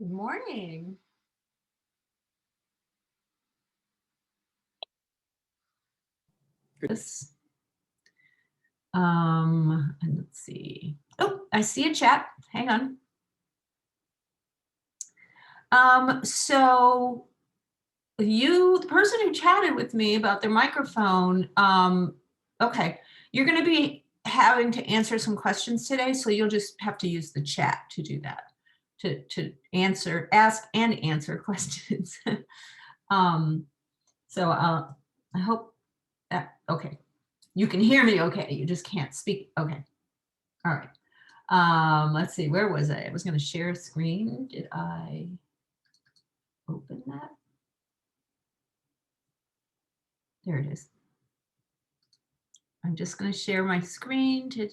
Good morning. This, and let's see. Oh, I see a chat. Hang on. So the person who chatted with me about their microphone, okay, you're going to be having to answer some questions today, so you'll just have to use the chat to do that, to ask and answer questions. So I hope that, okay, you can hear me okay, you just can't speak. Okay, all right. Let's see, where was I? I was going to share a screen. Did I open that? There it is. I'm just going to share my screen to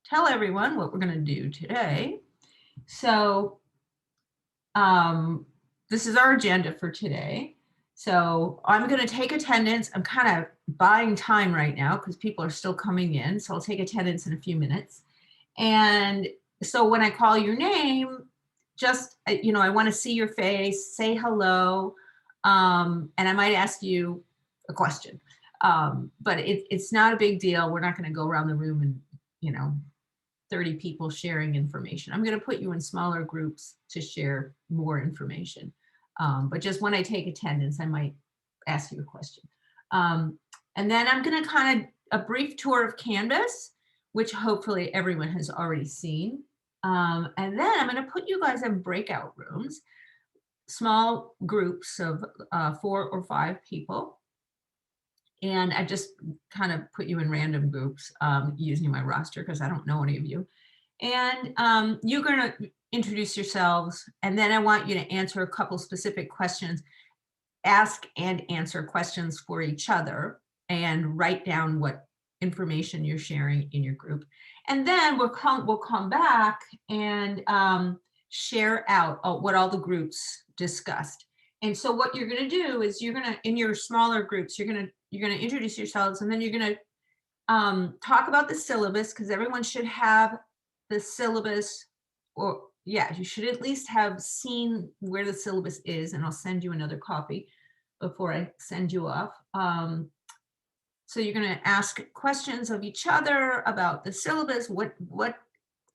tell everyone what we're going to do today. So this is our agenda for today. So I'm going to take attendance. I'm kind of buying time right now because people are still coming in. So I'll take attendance in a few minutes. And so when I call your name, just, I want to see your face, say hello, and I might ask you a question. But it's not a big deal. We're not going to go around the room and, 30 people sharing information. I'm going to put you in smaller groups to share more information. But just when I take attendance, I might ask you a question. And then I'm going to kind of a brief tour of Canvas, which hopefully everyone has already seen. And then I'm going to put you guys in breakout rooms, small groups of 4 or 5 people. And I just kind of put you in random groups using my roster because I don't know any of you. And you're going to introduce yourselves, and then I want you to answer a couple specific questions, ask and answer questions for each other, and write down what information you're sharing in your group. And then we'll come back and share out what all the groups discussed. And so what you're going to do is you're going to, in your smaller groups, you're going to introduce yourselves, and then you're going to talk about the syllabus, because everyone should have the syllabus, or yeah, you should at least have seen where the syllabus is, and I'll send you another copy before I send you off. So you're going to ask questions of each other about the syllabus. What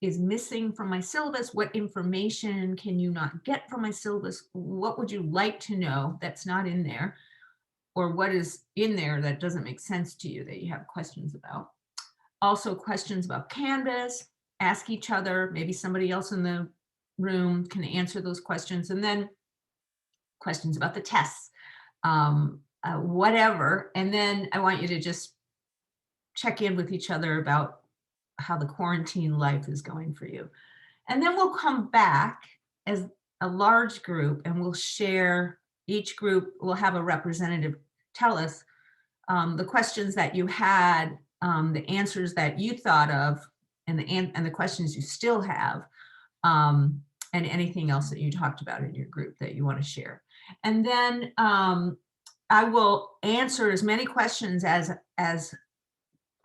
is missing from my syllabus? What information can you not get from my syllabus? What would you like to know that's not in there? Or what is in there that doesn't make sense to you that you have questions about? Also questions about Canvas, ask each other, maybe somebody else in the room can answer those questions. And then questions about the tests, whatever. And then I want you to just check in with each other about how the quarantine life is going for you. And then we'll come back as a large group and we'll share, each group will have a representative tell us the questions that you had, the answers that you thought of, and the questions you still have, and anything else that you talked about in your group that you want to share. And then I will answer as many questions as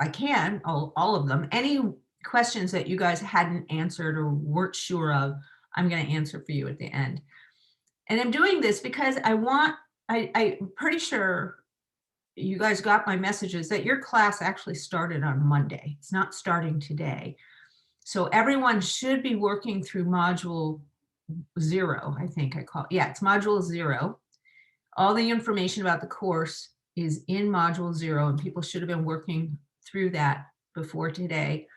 I can, all of them. Any questions that you guys hadn't answered or weren't sure of, I'm going to answer for you at the end. And I'm doing this because I'm pretty sure you guys got my messages that your class actually started on Monday. It's not starting today. So everyone should be working through module 0, I think I call it. Yeah, it's module 0. All the information about the course is in module 0, and people should have been working through that before today.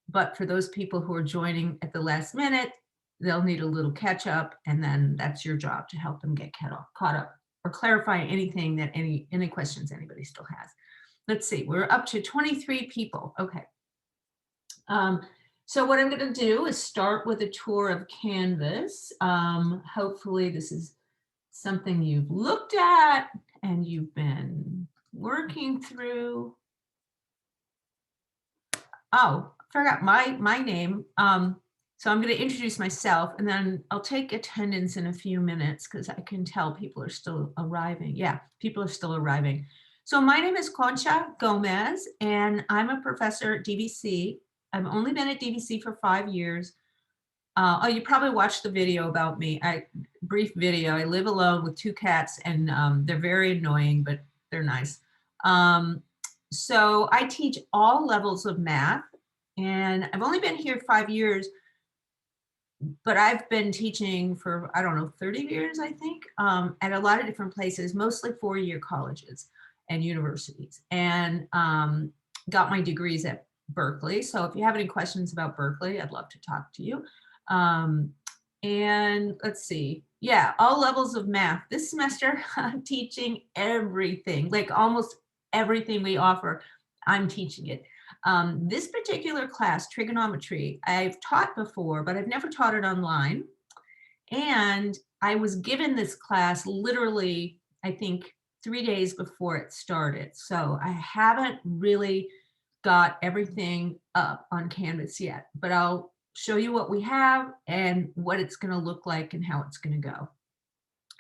But for those people who are joining at the last minute, they'll need a little catch up, and then that's your job to help them get caught up or clarify anything that any questions anybody still has. Let's see, we're up to 23 people. Okay. So what I'm going to do is start with a tour of Canvas. Hopefully this is something you've looked at and you've been working through. Oh, I forgot my name. So I'm going to introduce myself, and then I'll take attendance in a few minutes because I can tell people are still arriving. Yeah, people are still arriving. So my name is Concha Gomez, and I'm a professor at DVC. I've only been at DVC for 5 years. Oh, you probably watched the video about me. Brief video. I live alone with 2 cats, and they're very annoying, but they're nice. So I teach all levels of math, and I've only been here 5 years, but I've been teaching for, I don't know, 30 years, I think, at a lot of different places, mostly 4-year colleges and universities, and got my degrees at Berkeley. So if you have any questions about Berkeley, I'd love to talk to you. And let's see, yeah, all levels of math. This semester, I'm teaching everything, like almost everything we offer, I'm teaching it. This particular class, trigonometry, I've taught before, but I've never taught it online. And I was given this class literally, I think, 3 days before it started. So I haven't really got everything up on Canvas yet, but I'll show you what we have and what it's going to look like and how it's going to go.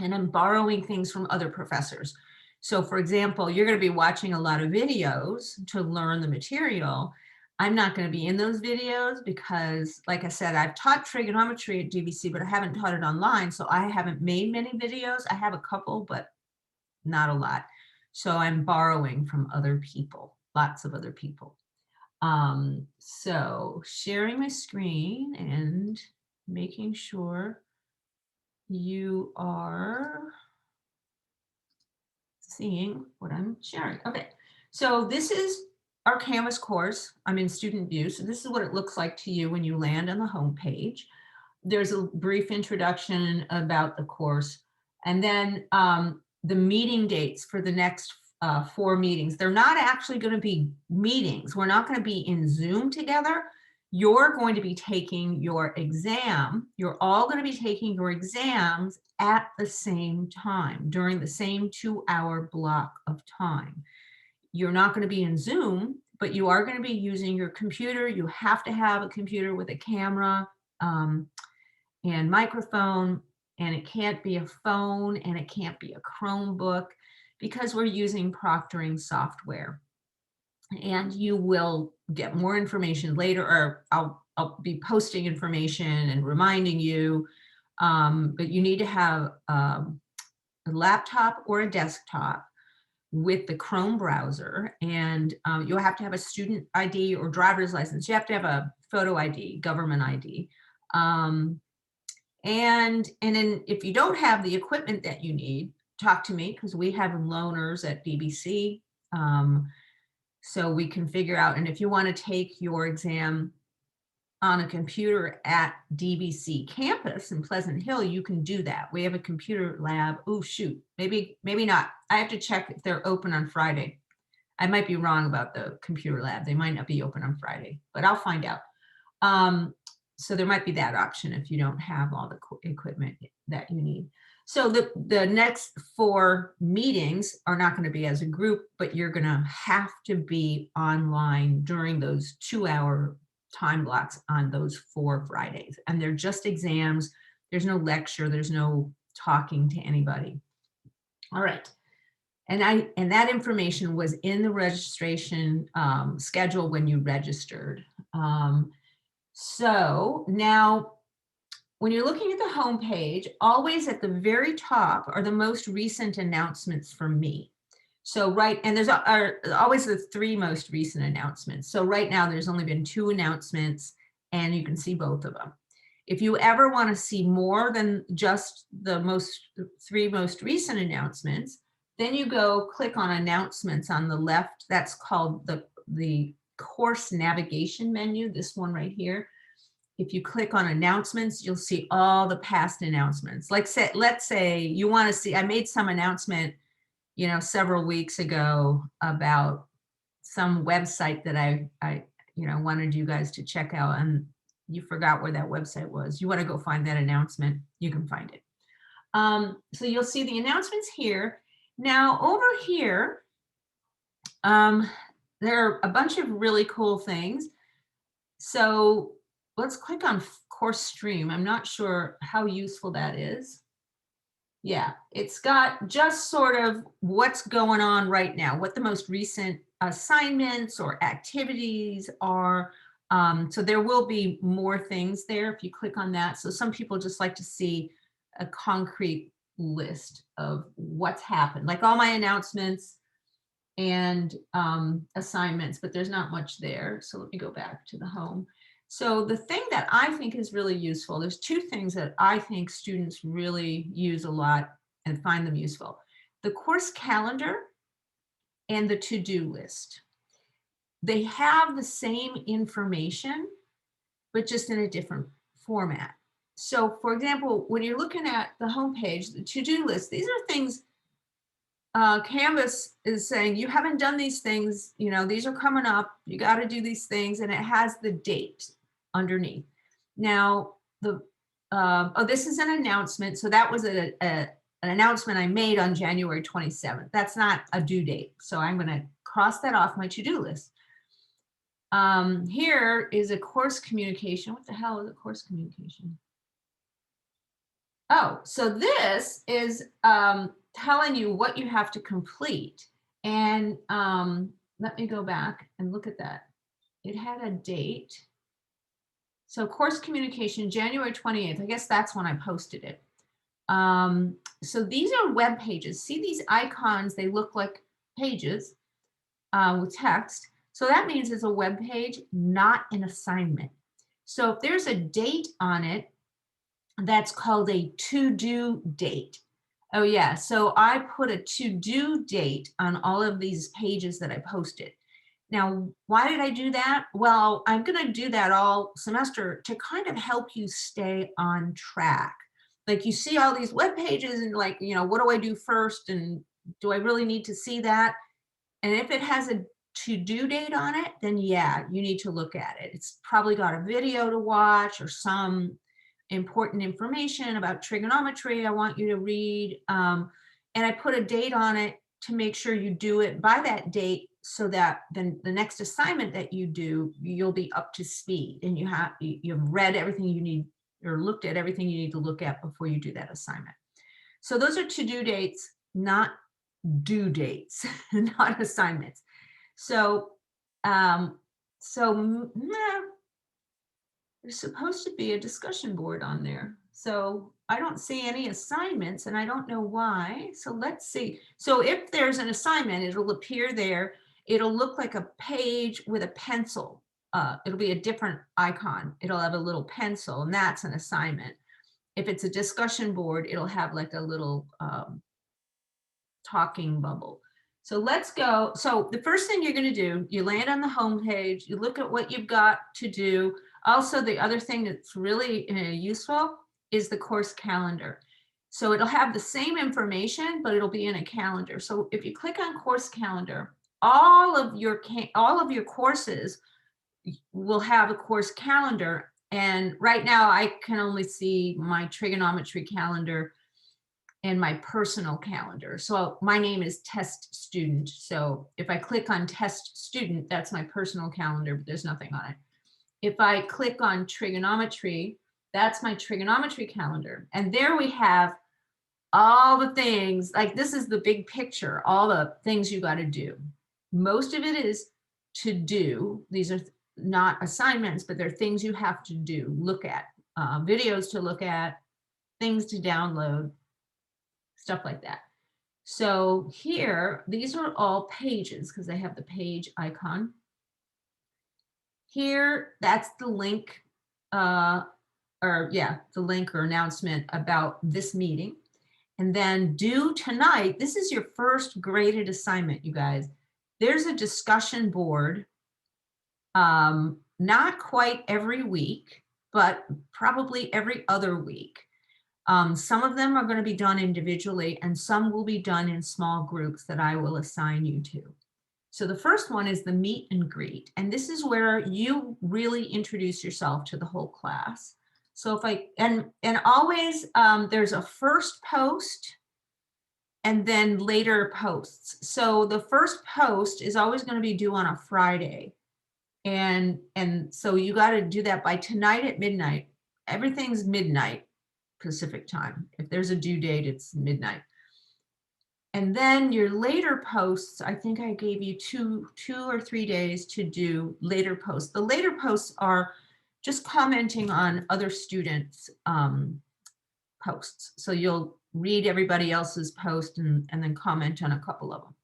And I'm borrowing things from other professors. So for example, you're going to be watching a lot of videos to learn the material. I'm not going to be in those videos because, like I said, I've taught trigonometry at DVC, but I haven't taught it online. So I haven't made many videos. I have a couple, but not a lot. So I'm borrowing from other people, lots of other people. So sharing my screen and making sure you are seeing what I'm sharing. Okay, so this is our Canvas course. I'm in student view. So this is what it looks like to you when you land on the home page. There's a brief introduction about the course, and then the meeting dates for the next 4 meetings. They're not actually going to be meetings. We're not going to be in Zoom together. You're going to be taking your exam. You're all going to be taking your exams at the same time during the same 2-hour block of time. You're not going to be in Zoom, but you are going to be using your computer. You have to have a computer with a camera and microphone, and it can't be a phone, and it can't be a Chromebook, because we're using proctoring software. And you will get more information later, or I'll be posting information and reminding you, but you need to have a laptop or a desktop with the Chrome browser, and you'll have to have a student ID or driver's license. You have to have a photo ID, government ID. And then if you don't have the equipment that you need, talk to me, because we have loaners at DVC. So we can figure out, and if you want to take your exam on a computer at DVC campus in Pleasant Hill, you can do that. We have a computer lab. Oh, shoot, maybe not. I have to check if they're open on Friday. I might be wrong about the computer lab. They might not be open on Friday, but I'll find out. So there might be that option if you don't have all the equipment that you need. So the next 4 meetings are not going to be as a group, but you're going to have to be online during those 2-hour time blocks on those 4 Fridays. And they're just exams. There's no lecture. There's no talking to anybody. All right. And that information was in the registration schedule when you registered. So now, when you're looking at the home page, always at the very top are the most recent announcements from me. So and there's always the 3 most recent announcements. So right now there's only been 2 announcements, and you can see both of them. If you ever want to see more than just the 3 most recent announcements, then you go click on announcements on the left. That's called the course navigation menu, this one right here. If you click on announcements, you'll see all the past announcements. Like let's say you want to see, I made some announcement, several weeks ago about some website that I wanted you guys to check out, and you forgot where that website was. You want to go find that announcement, you can find it. So you'll see the announcements here. Now over here, there are a bunch of really cool things. So let's click on course stream. I'm not sure how useful that is. Yeah, it's got just sort of what's going on right now, what the most recent assignments or activities are. So there will be more things there if you click on that. So some people just like to see a concrete list of what's happened, like all my announcements and assignments, but there's not much there. So let me go back to the home. So the thing that I think is really useful, there's two things that I think students really use a lot and find them useful: the course calendar and the to-do list. They have the same information, but just in a different format. So for example, when you're looking at the homepage, the to-do list, these are things Canvas is saying, you haven't done these things, you know, these are coming up, you got to do these things, and it has the date underneath. Now, oh, this is an announcement. So that was an announcement I made on January 27th. That's not a due date. So I'm going to cross that off my to-do list. Here is a course communication. What the hell is a course communication? Oh, so this is telling you what you have to complete. And let me go back and look at that. It had a date. So course communication, January 28th. I guess that's when I posted it. So these are web pages. See these icons? They look like pages with text. So that means it's a web page, not an assignment. So if there's a date on it, that's called a to-do date. Oh yeah, so I put a to-do date on all of these pages that I posted. Now, why did I do that? Well, I'm gonna do that all semester to kind of help you stay on track. Like you see all these web pages and like, you know, what do I do first? And do I really need to see that? And if it has a to-do date on it, then yeah, you need to look at it. It's probably got a video to watch or some important information about trigonometry I want you to read. And I put a date on it to make sure you do it by that date so that then the next assignment that you do, you'll be up to speed and you've read everything you need or looked at everything you need to look at before you do that assignment. So those are to-do dates, not due dates, not assignments. So, there's supposed to be a discussion board on there. So I don't see any assignments and I don't know why. So let's see. So if there's an assignment, it'll appear there. It'll look like a page with a pencil. It'll be a different icon. It'll have a little pencil and that's an assignment. If it's a discussion board, it'll have like a little talking bubble. So let's go. So the first thing you're going to do, you land on the home page, you look at what you've got to do. Also, the other thing that's really useful is the course calendar. So it'll have the same information, but it'll be in a calendar. So if you click on course calendar, all of your courses will have a course calendar. And right now I can only see my trigonometry calendar and my personal calendar. So my name is Test Student. So if I click on Test Student, that's my personal calendar, but there's nothing on it. If I click on trigonometry, that's my trigonometry calendar. And there we have all the things, like this is the big picture, all the things you got to do. Most of it is to do. These are not assignments, but they're things you have to do, look at, videos to look at, things to download, stuff like that. So here, these are all pages because they have the page icon. Here, that's the link, the link or announcement about this meeting. And then due tonight, this is your first graded assignment, you guys. There's a discussion board, not quite every week, but probably every other week. Some of them are going to be done individually and some will be done in small groups that I will assign you to. So the first one is the meet and greet. And this is where you really introduce yourself to the whole class. So if and always there's a first post and then later posts. So the first post is always going to be due on a Friday. And so you got to do that by tonight at midnight. Everything's midnight Pacific time. If there's a due date, it's midnight. And then your later posts, I think I gave you two or 3 days to do later posts. The later posts are just commenting on other students' posts. So you'll read everybody else's post and then comment on a couple of them.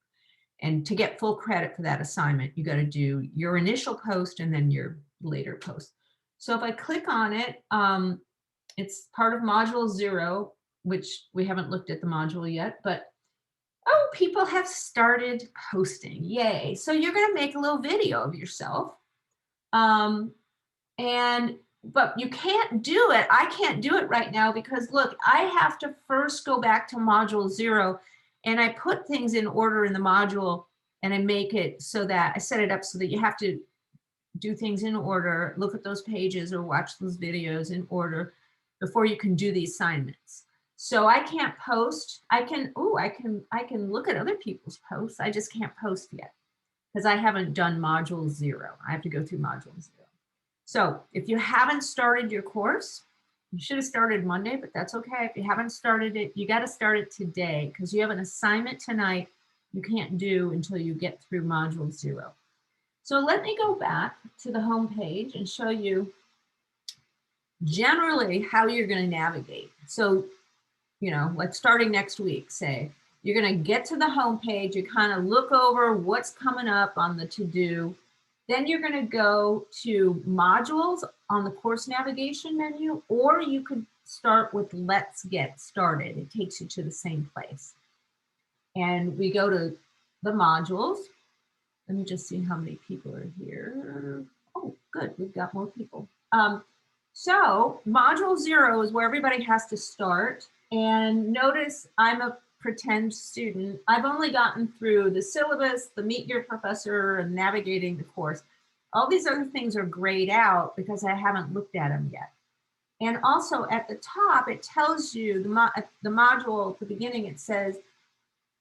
And to get full credit for that assignment, you got to do your initial post and then your later post. So if I click on it, it's part of module 0, which we haven't looked at the module yet, but oh, people have started posting. Yay. So you're going to make a little video of yourself. But you can't do it. I can't do it right now because look, I have to first go back to module 0 and I put things in order in the module and I make it so that I set it up so that you have to do things in order, look at those pages or watch those videos in order before you can do the assignments. So I can't post. I can look at other people's posts. I just can't post yet because I haven't done module 0. I have to go through module 0. So if you haven't started your course, you should have started Monday, but that's okay. If you haven't started it, you got to start it today because you have an assignment tonight you can't do until you get through module 0. So let me go back to the home page and show you generally how you're going to navigate. So, like starting next week, say, you're going to get to the home page, you kind of look over what's coming up on the to-do. Then you're going to go to modules on the course navigation menu, or you could start with Let's Get Started. It takes you to the same place. And we go to the modules. Let me just see how many people are here. Oh, good, we've got more people. So module 0 is where everybody has to start. And notice I'm a pretend student. I've only gotten through the syllabus, the Meet Your Professor, and navigating the course. All these other things are grayed out because I haven't looked at them yet. And also at the top, it tells you the module at the beginning, it says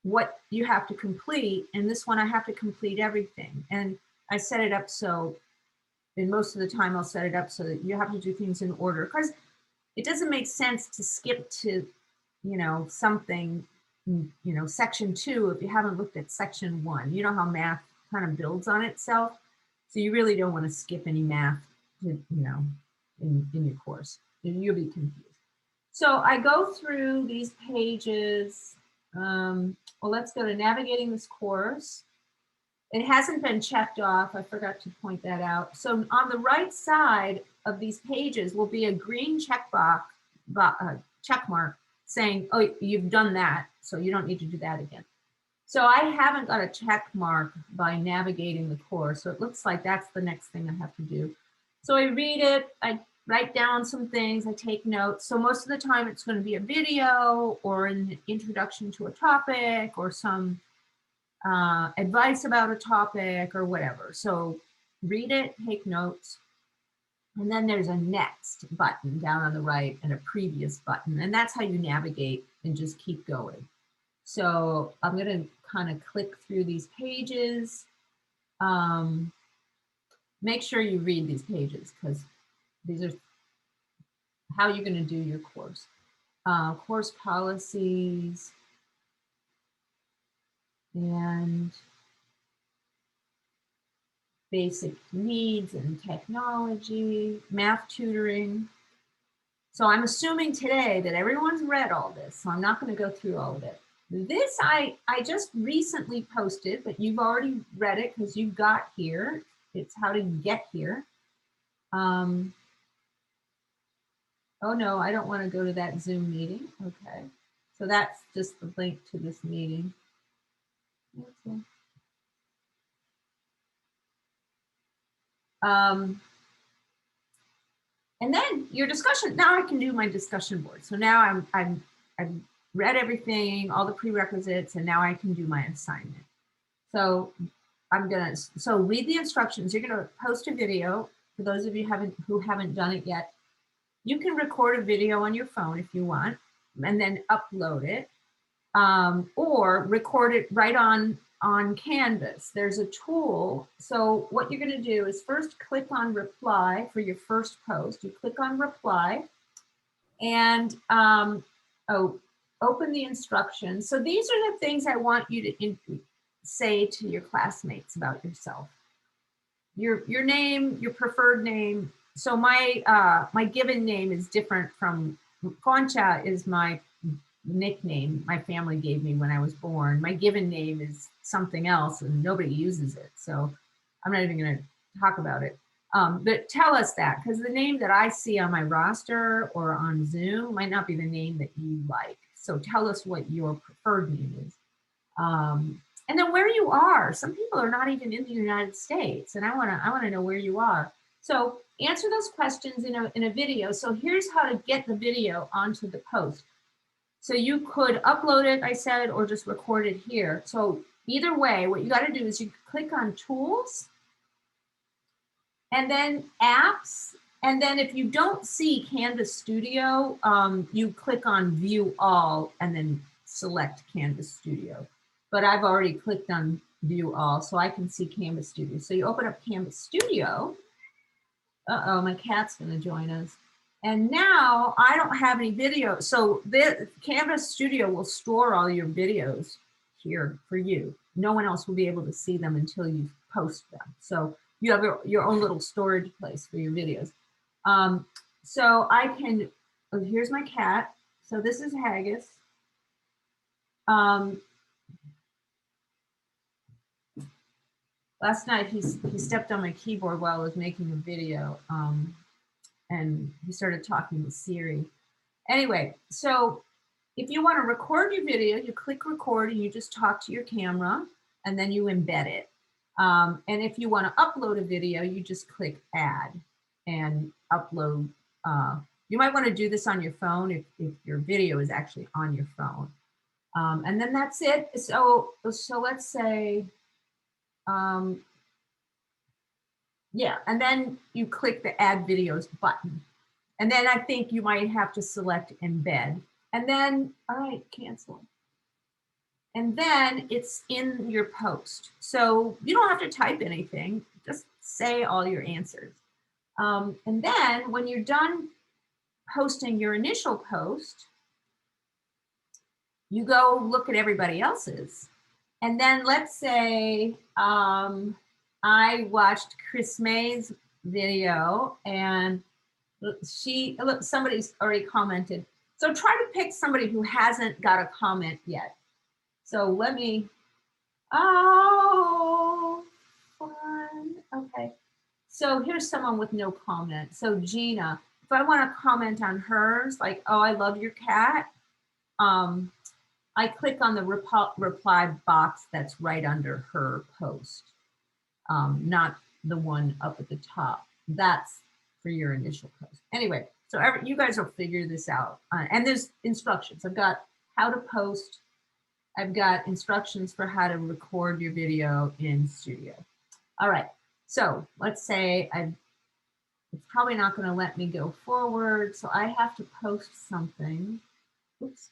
what you have to complete. And this one, I have to complete everything. And I set it up so, and most of the time I'll set it up so that you have to do things in order because it doesn't make sense to skip to, something, section 2 if you haven't looked at section 1. You know how math kind of builds on itself. So you really don't want to skip any math, in your course. You'll be confused. So I go through these pages. Well, let's go to navigating this course. It hasn't been checked off. I forgot to point that out. So on the right side of these pages will be a green check mark saying, oh, you've done that, so you don't need to do that again. So I haven't got a check mark by navigating the course. So it looks like that's the next thing I have to do. So I read it, I write down some things, I take notes. So most of the time it's going to be a video or an introduction to a topic or some advice about a topic or whatever. So read it, take notes. And then there's a next button down on the right and a previous button. And that's how you navigate and just keep going. So I'm going to kind of click through these pages. Make sure you read these pages because these are how you're going to do your course. Course policies and basic needs and technology, math tutoring. So I'm assuming today that everyone's read all this, so I'm not going to go through all of it. This I just recently posted, but you've already read it because you got here. It's how to get here. Oh no, I don't want to go to that Zoom meeting. Okay, so that's just the link to this meeting. Okay. And then your discussion. Now I can do my discussion board. So now I've read everything, all the prerequisites, and now I can do my assignment. So so read the instructions. You're gonna post a video. For those of you who haven't done it yet, you can record a video on your phone if you want, and then upload it, or record it right on Canvas. There's a tool. So what you're gonna do is first click on reply for your first post. You click on reply, and open the instructions. So these are the things I want you to say to your classmates about yourself. Your name, your preferred name. So my given name is different from Concha is my nickname my family gave me when I was born. My given name is something else and nobody uses it. So I'm not even going to talk about it. But tell us that, because the name that I see on my roster or on Zoom might not be the name that you like. So tell us what your preferred name is. And then where you are. Some people are not even in the United States, and I wanna know where you are. So answer those questions in a video. So here's how to get the video onto the post. So you could upload it, I said, or just record it here. So either way, what you got to do is you click on tools and then apps. And then if you don't see Canvas Studio, you click on view all and then select Canvas Studio. But I've already clicked on view all, so I can see Canvas Studio. So you open up Canvas Studio. Uh-oh, my cat's gonna join us. And now I don't have any video. So the Canvas Studio will store all your videos here for you. No one else will be able to see them until you post them. So you have your own little storage place for your videos. So I can, oh, here's my cat. So this is Haggis. Last night he stepped on my keyboard while I was making a video, and he started talking to Siri. Anyway, so if you want to record your video, you click record and you just talk to your camera and then you embed it. And if you want to upload a video, you just click add and upload. You might want to do this on your phone if your video is actually on your phone. And then that's it. So let's say, yeah, and then you click the add videos button. And then I think you might have to select embed. And then, all right, cancel. And then it's in your post. So you don't have to type anything, just say all your answers. And then when you're done posting your initial post, you go look at everybody else's. And then let's say I watched Chris May's video and somebody's already commented. So try to pick somebody who hasn't got a comment yet. So let me, oh, fun, okay. So here's someone with no comment. So Gina, if I want to comment on hers, like, oh, I love your cat, I click on the reply box that's right under her post, not the one up at the top. That's for your initial post. Anyway, so you guys will figure this out. And there's instructions. I've got how to post. I've got instructions for how to record your video in Studio. All right, so let's say it's probably not going to let me go forward, so I have to post something. Oops.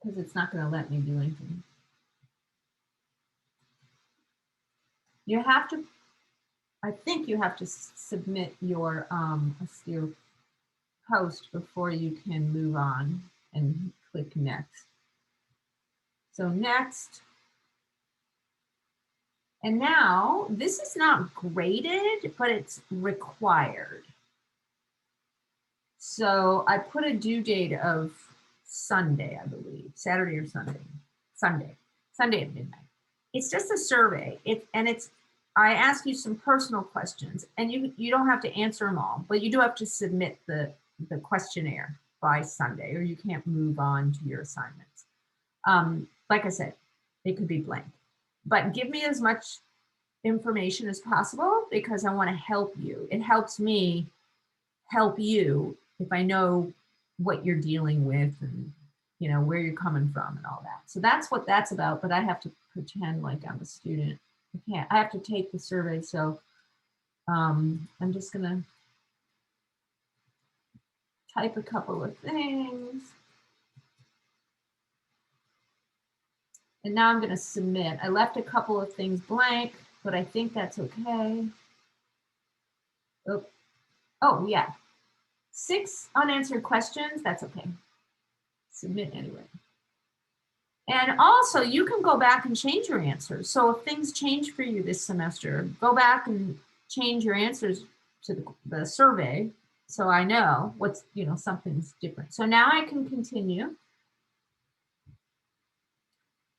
Because it's not going to let me do anything. You have to, I think you have to submit your post before you can move on and click next. So next. And now this is not graded, but it's required. So I put a due date of Sunday, I believe, Saturday or Sunday, Sunday at midnight. It's just a survey. I ask you some personal questions, and you don't have to answer them all, but you do have to submit the questionnaire by Sunday, or you can't move on to your assignments. Like I said, it could be blank, but give me as much information as possible because I want to help you. It helps me help you if I know what you're dealing with and where you're coming from and all that. So that's what that's about, but I have to pretend like I'm a student. I have to take the survey. So I'm just gonna type a couple of things. And now I'm gonna submit. I left a couple of things blank, but I think that's okay. Oh yeah. 6 unanswered questions, that's okay. Submit anyway. And also, you can go back and change your answers. So if things change for you this semester, go back and change your answers to the survey, so I know what's, something's different. So now I can continue.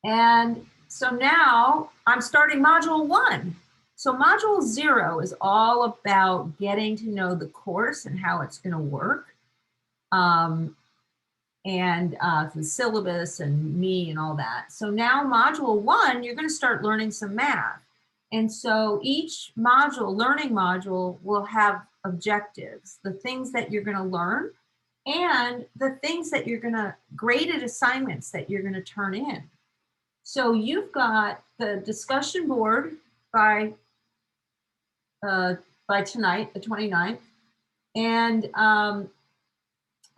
And so now I'm starting module 1. So module 0 is all about getting to know the course and how it's going to work. And the syllabus and me and all that. So now module 1, you're going to start learning some math. And so each module, learning module, will have objectives, the things that you're going to learn and the things that you're going to, graded assignments that you're going to turn in. So you've got the discussion board by tonight, the 29th. And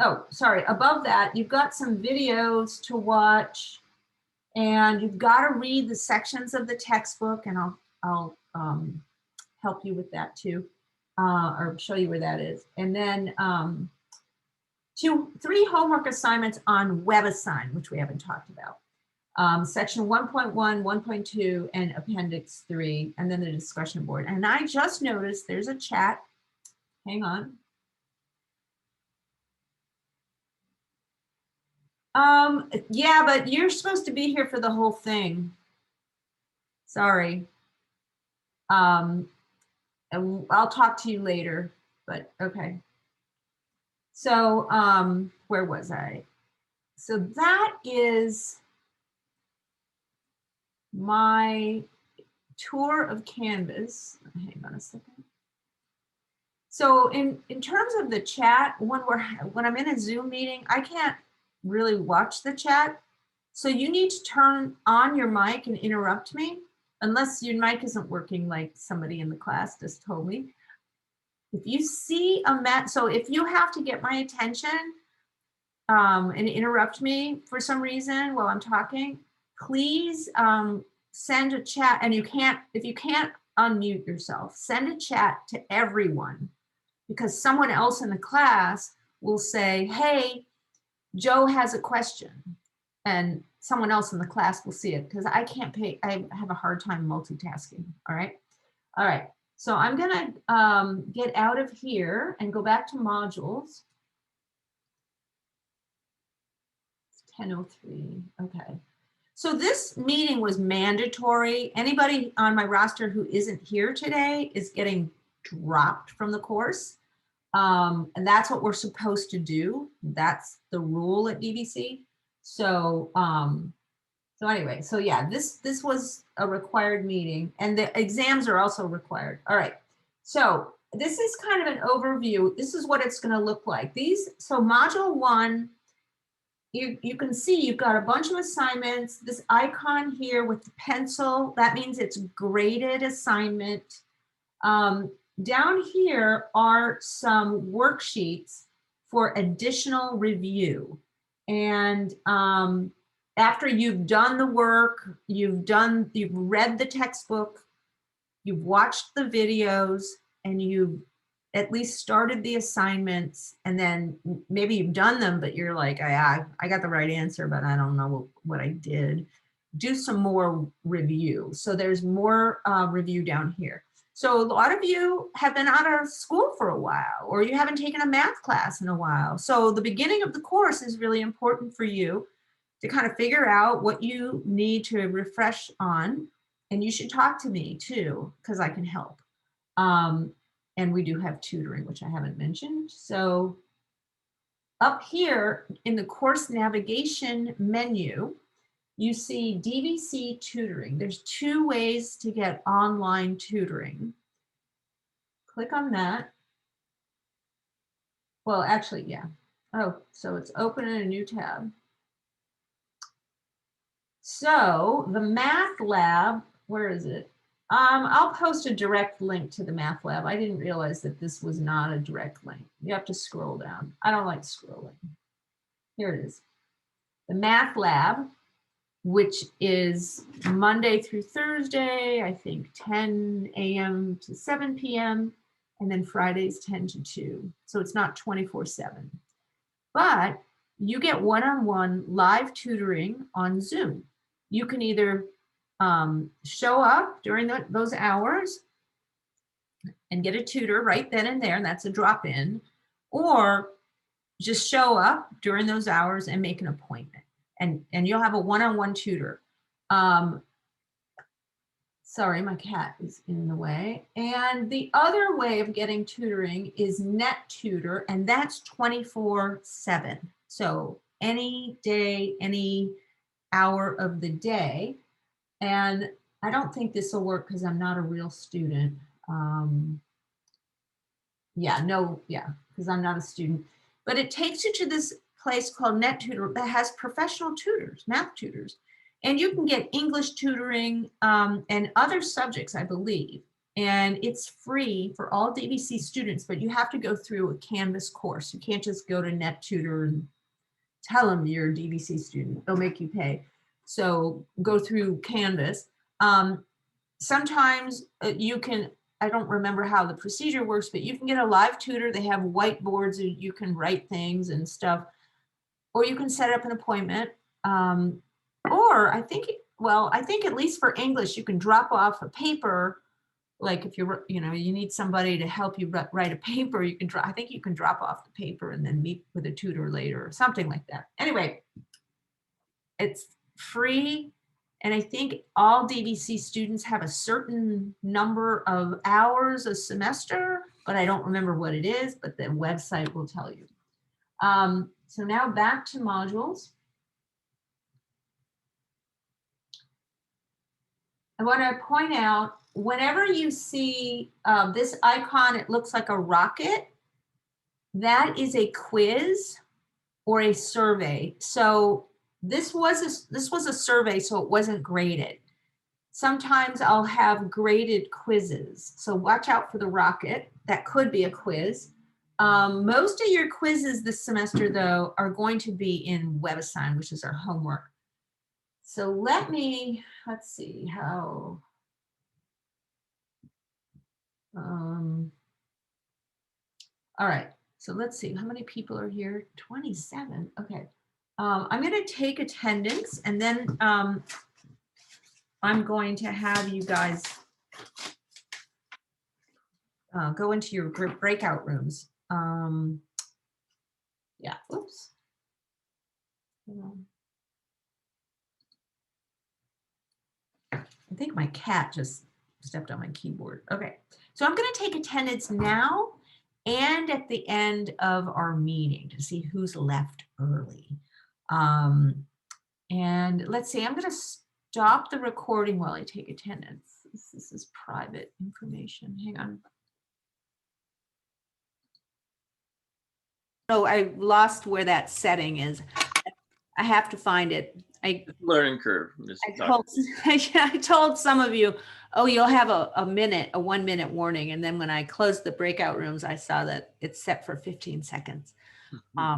oh, sorry, above that, you've got some videos to watch, and you've got to read the sections of the textbook, and I'll help you with that too, or show you where that is. And then 3 homework assignments on WebAssign, which we haven't talked about. Section 1.1, 1.2, and Appendix 3, and then the discussion board. And I just noticed there's a chat. Hang on. Yeah, but you're supposed to be here for the whole thing. Sorry. I'll talk to you later, but okay. So, where was I? So that is my tour of Canvas. Hang on a second. So in terms of the chat, when I'm in a Zoom meeting, I can't really watch the chat. So you need to turn on your mic and interrupt me, unless your mic isn't working, like somebody in the class just told me. If you see so if you have to get my attention and interrupt me for some reason while I'm talking, please send a chat. And if you can't unmute yourself, send a chat to everyone, because someone else in the class will say, hey, Joe has a question, and someone else in the class will see it, because I have a hard time multitasking. All right. So I'm gonna get out of here and go back to modules. It's 10:03, okay. So this meeting was mandatory. Anybody on my roster who isn't here today is getting dropped from the course. And that's what we're supposed to do. That's the rule at DVC. So, so anyway, so yeah, this was a required meeting, and the exams are also required. All right. So this is kind of an overview. This is what it's going to look like. So module 1, you can see you've got a bunch of assignments. This icon here with the pencil, that means it's graded assignment. Down here are some worksheets for additional review. And after you've done the work, you've read the textbook, you've watched the videos, and you've at least started the assignments, and then maybe you've done them, but you're like, I got the right answer, but I don't know what I did. Do some more review. So there's more review down here. So a lot of you have been out of school for a while, or you haven't taken a math class in a while. So the beginning of the course is really important for you to kind of figure out what you need to refresh on. And you should talk to me too, because I can help. And we do have tutoring, which I haven't mentioned. So up here in the course navigation menu, you see DVC tutoring. There's 2 ways to get online tutoring. Click on that. Well, actually, yeah. Oh, so it's open in a new tab. So the math lab, where is it? I'll post a direct link to the math lab. I didn't realize that this was not a direct link. You have to scroll down. I don't like scrolling. Here it is. The math lab, which is Monday through Thursday, I think 10 a.m. to 7 p.m. and then Fridays 10 to 2. So it's not 24/7. But you get one-on-one live tutoring on Zoom. You can either show up during those hours and get a tutor right then and there, and that's a drop-in, or just show up during those hours and make an appointment, and you'll have a one-on-one tutor. Sorry, my cat is in the way. And the other way of getting tutoring is NetTutor, and that's 24/7. So any day, any hour of the day. And I don't think this will work because I'm not a real student. Because I'm not a student. But it takes you to this place called NetTutor that has professional tutors, math tutors. And you can get English tutoring and other subjects, I believe. And it's free for all DVC students, but you have to go through a Canvas course. You can't just go to NetTutor and tell them you're a DVC student. They'll make you pay. So go through Canvas. Sometimes you can, I don't remember how the procedure works, but you can get a live tutor. They have whiteboards and you can write things and stuff. Or you can set up an appointment. Or I think at least for English, you can drop off a paper. Like if you're, you need somebody to help you write a paper, I think you can drop off the paper and then meet with a tutor later or something like that. Anyway, it's free. And I think all DVC students have a certain number of hours a semester, but I don't remember what it is, but the website will tell you. So now back to modules. I want to point out, whenever you see this icon, it looks like a rocket. That is a quiz or a survey. So this was a survey, so it wasn't graded. Sometimes I'll have graded quizzes. So watch out for the rocket. That could be a quiz. Most of your quizzes this semester, though, are going to be in WebAssign, which is our homework. So let's see how. All right, so let's see how many people are here. 27. Okay. I'm going to take attendance, and then I'm going to have you guys go into your group breakout rooms. Yeah, oops. I think my cat just stepped on my keyboard. Okay, so I'm going to take attendance now and at the end of our meeting to see who's left early. And let's see, I'm going to stop the recording while I take attendance. This is private information. Hang on. Oh, I lost where that setting is. I have to find it. Learning curve. I told some of you, oh, you'll have a 1 minute warning. And then when I closed the breakout rooms, I saw that it's set for 15 seconds. I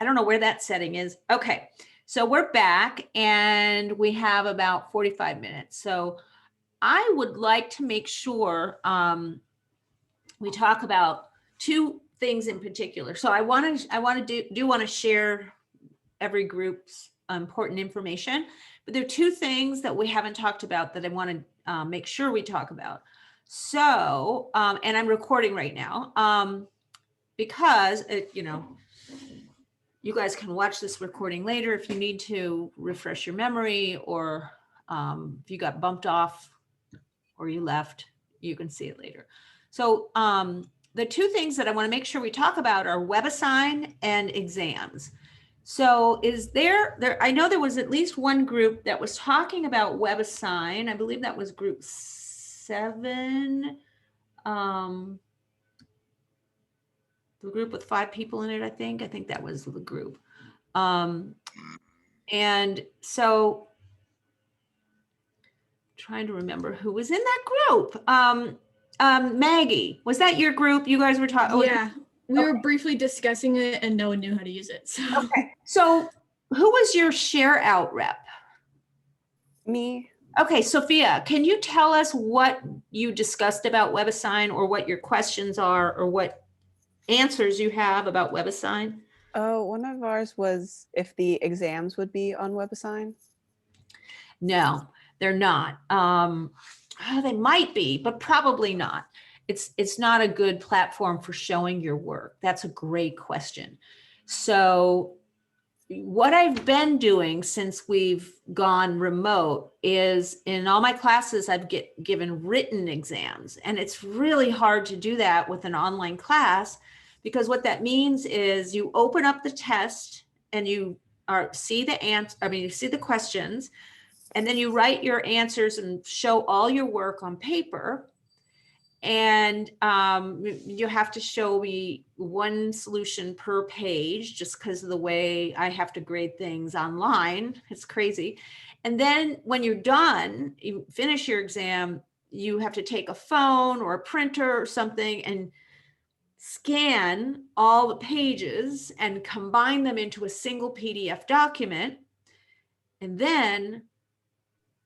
don't know where that setting is. Okay, so we're back and we have about 45 minutes. So I would like to make sure we talk about two things in particular. So I want to share every group's important information, but there are two things that we haven't talked about that I want to make sure we talk about. So, and I'm recording right now because you guys can watch this recording later if you need to refresh your memory, or if you got bumped off or you left, you can see it later. So the two things that I want to make sure we talk about are WebAssign and exams. So is there, I know there was at least one group that was talking about WebAssign. I believe that was group 7. The group with 5 people in it, I think that was the group. And so trying to remember who was in that group. Maggie, was that your group? You guys were talking? Yeah, we were briefly discussing it and no one knew how to use it. So. Okay, so who was your share out rep? Me. Okay, Sophia, can you tell us what you discussed about WebAssign, or what your questions are, or what answers you have about WebAssign? Oh, one of ours was if the exams would be on WebAssign. No, they're not. They might be, but probably not. It's not a good platform for showing your work. That's a great question. So what I've been doing since we've gone remote is in all my classes, I've given written exams, and it's really hard to do that with an online class, because what that means is you open up the test and you see the answer. I mean, you see the questions, and then you write your answers and show all your work on paper. And you have to show me one solution per page, just because of the way I have to grade things online. It's crazy. And then when you're done, you finish your exam, you have to take a phone or a printer or something and scan all the pages and combine them into a single PDF document, and then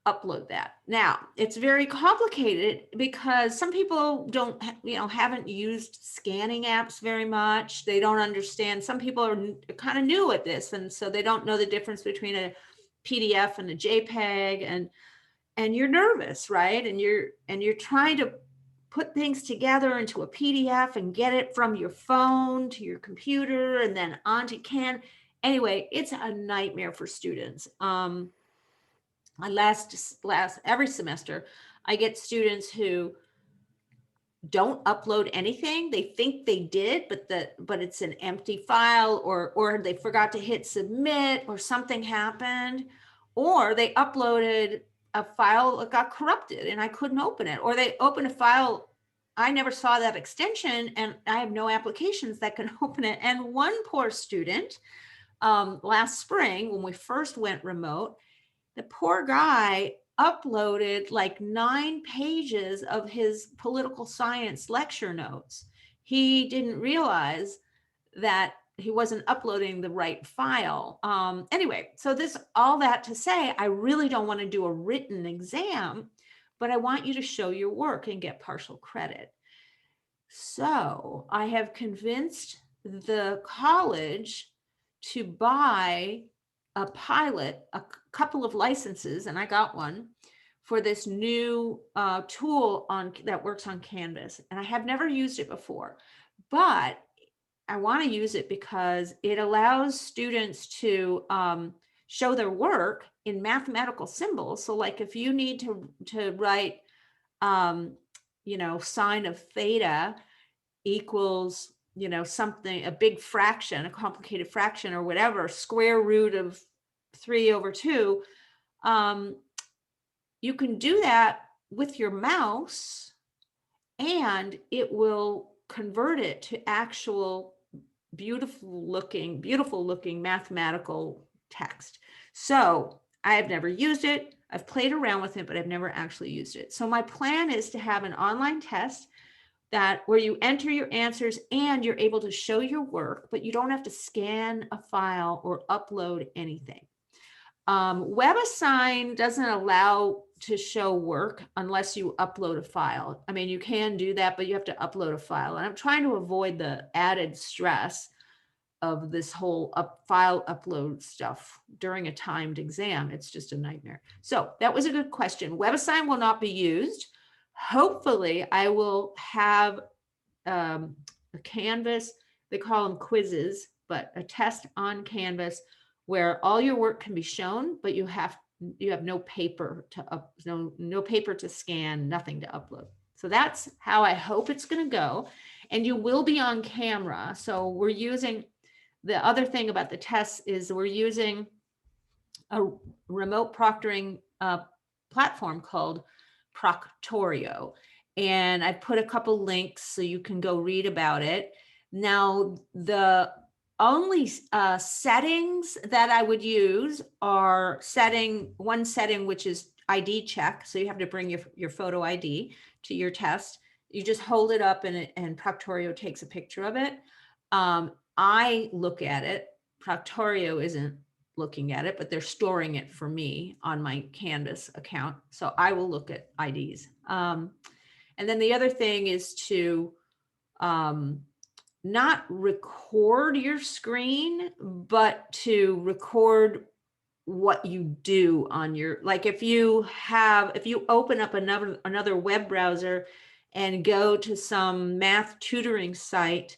upload that. Now, it's very complicated because some people don't, haven't used scanning apps very much. They don't understand. Some people are kind of new at this, and so they don't know the difference between a PDF and a JPEG, and you're nervous, right? And you're trying to put things together into a PDF and get it from your phone to your computer and then onto Can. Anyway, it's a nightmare for students. Every semester, I get students who don't upload anything. They think they did, but it's an empty file, or they forgot to hit submit, or something happened, or they uploaded a file that got corrupted and I couldn't open it, or they opened a file, I never saw that extension, and I have no applications that can open it. And one poor student, last spring when we first went remote, the poor guy uploaded like 9 pages of his political science lecture notes. He didn't realize that he wasn't uploading the right file. Anyway, so all that to say, I really don't want to do a written exam, but I want you to show your work and get partial credit. So I have convinced the college to buy a pilot, a couple of licenses, and I got one for this new tool that works on Canvas. And I have never used it before, but I want to use it because it allows students to show their work in mathematical symbols. So like if you need to write, sine of theta equals, something, a big fraction, a complicated fraction or whatever, square root of 3/2, you can do that with your mouse and it will convert it to actual beautiful looking mathematical text. So I have never used it. I've played around with it, but I've never actually used it. So my plan is to have an online test where you enter your answers and you're able to show your work, but you don't have to scan a file or upload anything. WebAssign doesn't allow to show work unless you upload a file. I mean, you can do that, but you have to upload a file. And I'm trying to avoid the added stress of this whole file upload stuff during a timed exam. It's just a nightmare. So that was a good question. WebAssign will not be used. Hopefully I will have a Canvas, they call them quizzes, but a test on Canvas where all your work can be shown, but you have no paper no paper to scan, nothing to upload. So that's how I hope it's going to go. And you will be on camera. So we're using, the other thing about the tests is we're using a remote proctoring platform called Proctorio. And I put a couple links so you can go read about it. Now, the only settings that I would use are one setting, which is ID check. So you have to bring your photo ID to your test. You just hold it up and Proctorio takes a picture of it. I look at it. Proctorio isn't looking at it, but they're storing it for me on my Canvas account. So I will look at IDs. And then the other thing is to not record your screen, but to record what you do on your, like if you open up another web browser and go to some math tutoring site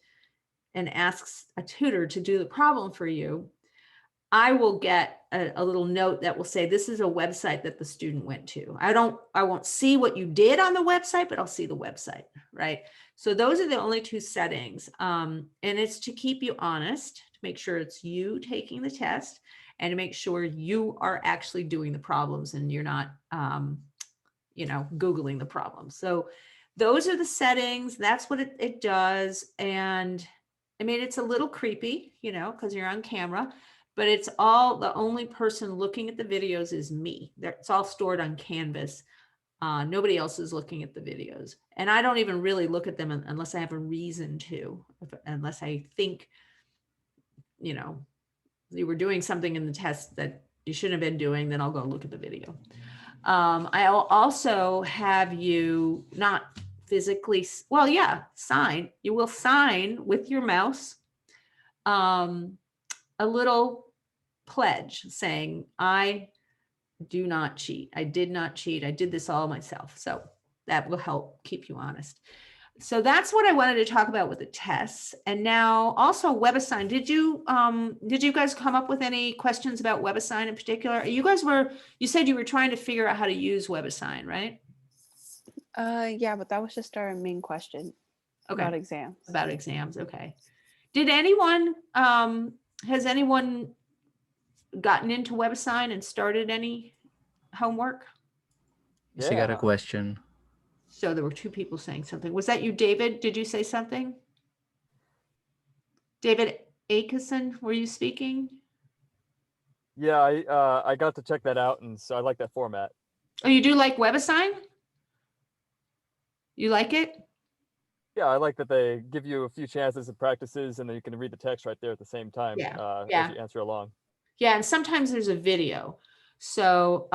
and asks a tutor to do the problem for you, I will get a little note that will say, this is a website that the student went to. I won't see what you did on the website, but I'll see the website, right? So those are the only two settings. And it's to keep you honest, to make sure it's you taking the test, and to make sure you are actually doing the problems and you're not, Googling the problems. So those are the settings. That's what it does. And I mean, it's a little creepy, because you're on camera, but it's all, the only person looking at the videos is me. It's all stored on Canvas. Nobody else is looking at the videos. And I don't even really look at them unless I have a reason to, unless I think, you were doing something in the test that you shouldn't have been doing, then I'll go look at the video. I'll also have you not physically, sign. You will sign with your mouse a little pledge saying, I do not cheat. I did not cheat. I did this all myself. So that will help keep you honest. So that's what I wanted to talk about with the tests. And now also WebAssign. Did you guys come up with any questions about WebAssign in particular? You said you were trying to figure out how to use WebAssign, right? Yeah, but that was just our main question about exams. About exams. Okay. Did anyone, has anyone gotten into WebAssign and started any homework? Yes, I got a question. So there were two people saying something. Was that you, David? Did you say something? David Akeson, were you speaking? Yeah, I got to check that out, and so I like that format. Oh, you do like WebAssign? You like it? Yeah, I like that they give you a few chances and practices, and then you can read the text right there at the same time as you answer along. Yeah, and sometimes there's a video. So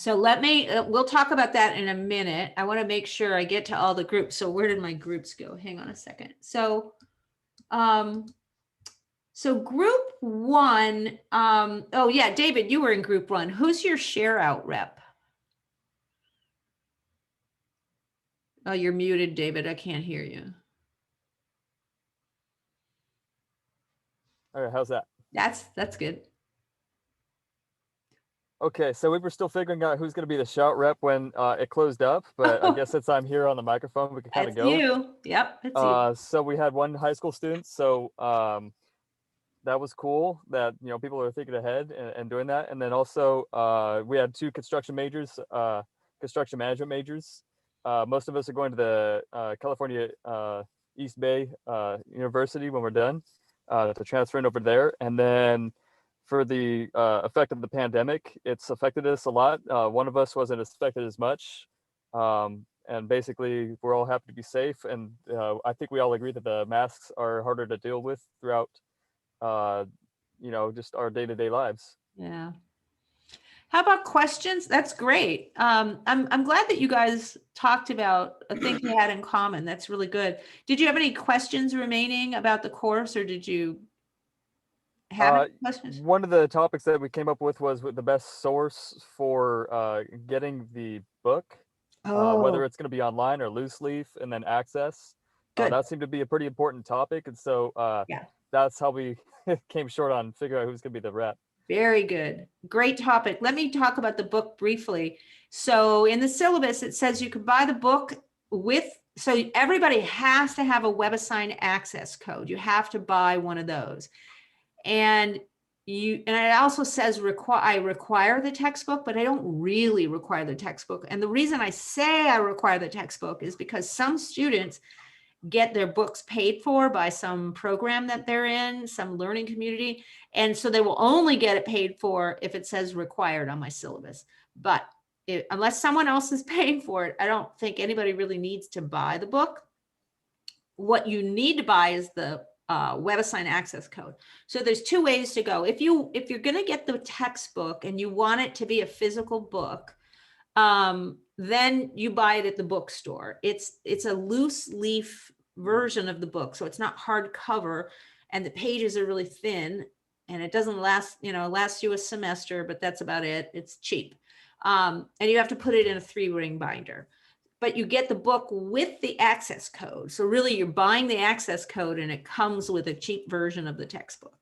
we'll talk about that in a minute. I want to make sure I get to all the groups. So where did my groups go? Hang on a second. So group one, oh yeah, David, you were in group one. Who's your share out rep? Oh, you're muted, David. I can't hear you. All right, how's that? That's good. Okay, so we were still figuring out who's going to be the shout rep when it closed up, but I guess since I'm here on the microphone, we can kind of go. You. Yep, it's you. So we had one high school student, so that was cool that people are thinking ahead and doing that. And then also we had two construction majors, construction management majors. Most of us are going to the California East Bay University when we're done to transfer in over there. And then for the effect of the pandemic, it's affected us a lot. One of us wasn't affected as much. And basically, we're all happy to be safe. And I think we all agree that the masks are harder to deal with throughout, just our day-to-day lives. Yeah. How about questions? That's great. I'm glad that you guys talked about a thing you had in common. That's really good. Did you have any questions remaining about the course, or did you have any questions? One of the topics that we came up with was the best source for getting the book, whether it's going to be online or loose leaf, and then access. That seemed to be a pretty important topic, and so that's how we came short on figuring out who's going to be the rep. Very good. Great topic. Let me talk about the book briefly. So in the syllabus, it says you can buy the book so everybody has to have a WebAssign access code. You have to buy one of those. And it also says I require the textbook, but I don't really require the textbook. And the reason I say I require the textbook is because some students get their books paid for by some program that they're in, some learning community. And so they will only get it paid for if it says required on my syllabus. But unless someone else is paying for it, I don't think anybody really needs to buy the book. What you need to buy is the WebAssign access code. So there's two ways to go. If you're going to get the textbook and you want it to be a physical book, then you buy it at the bookstore. It's a loose leaf version of the book, so it's not hardcover, and the pages are really thin, and it doesn't last, lasts you a semester, but that's about it. It's cheap, and you have to put it in a 3-ring binder. But you get the book with the access code. So really you're buying the access code and it comes with a cheap version of the textbook.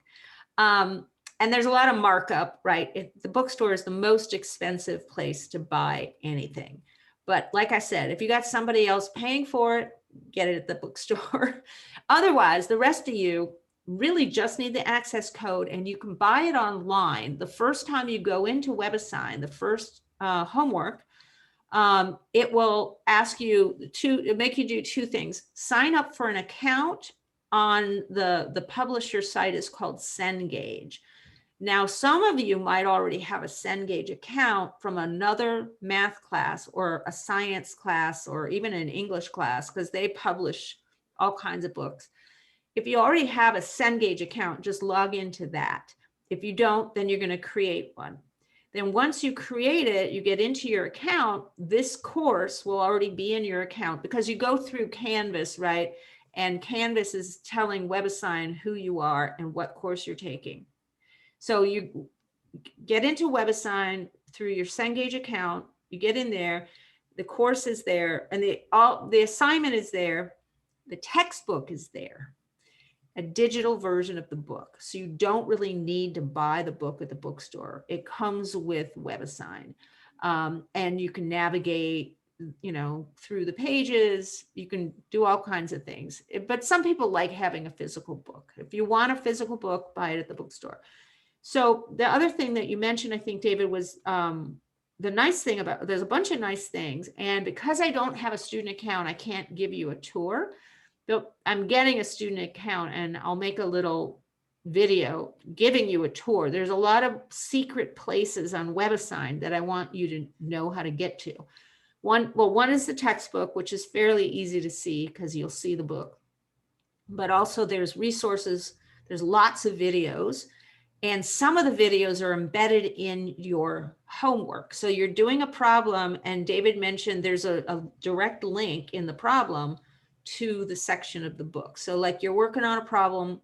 And there's a lot of markup, right? The bookstore is the most expensive place to buy anything. But like I said, if you got somebody else paying for it, get it at the bookstore. Otherwise, the rest of you really just need the access code, and you can buy it online. The first time you go into WebAssign, the first homework, it will ask you to make you do two things. Sign up for an account on the publisher site is called Cengage. Now, some of you might already have a Cengage account from another math class or a science class or even an English class, because they publish all kinds of books. If you already have a Cengage account, just log into that. If you don't, then you're going to create one. Then once you create it, you get into your account, this course will already be in your account because you go through Canvas, right? And Canvas is telling WebAssign who you are and what course you're taking. So you get into WebAssign through your Cengage account, you get in there, the course is there, and the assignment is there, the textbook is there. A digital version of the book. So you don't really need to buy the book at the bookstore. It comes with WebAssign. And you can navigate, through the pages. You can do all kinds of things. But some people like having a physical book. If you want a physical book, buy it at the bookstore. So the other thing that you mentioned, I think, David, was the nice thing about, there's a bunch of nice things. And because I don't have a student account, I can't give you a tour. But I'm getting a student account and I'll make a little video giving you a tour. There's a lot of secret places on WebAssign that I want you to know how to get to. One is the textbook, which is fairly easy to see because you'll see the book. But also there's resources, there's lots of videos, and some of the videos are embedded in your homework. So you're doing a problem, and David mentioned there's a direct link in the problem to the section of the book. So like you're working on a problem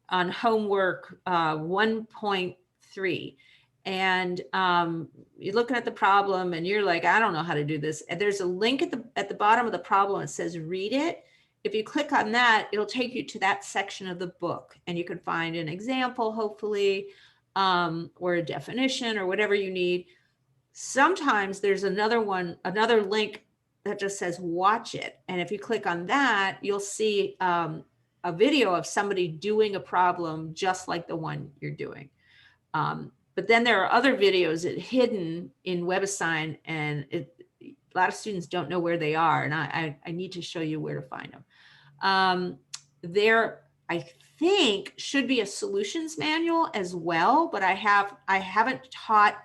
on homework 1.3, and you're looking at the problem and you're like, I don't know how to do this. And there's a link at the bottom of the problem. It says read it. If you click on that, it'll take you to that section of the book, and you can find an example, hopefully, or a definition or whatever you need. Sometimes there's another link that just says watch it. And if you click on that, you'll see a video of somebody doing a problem just like the one you're doing. But then there are other videos hidden in WebAssign, and a lot of students don't know where they are. And I need to show you where to find them. There, I think, should be a solutions manual as well, but I haven't taught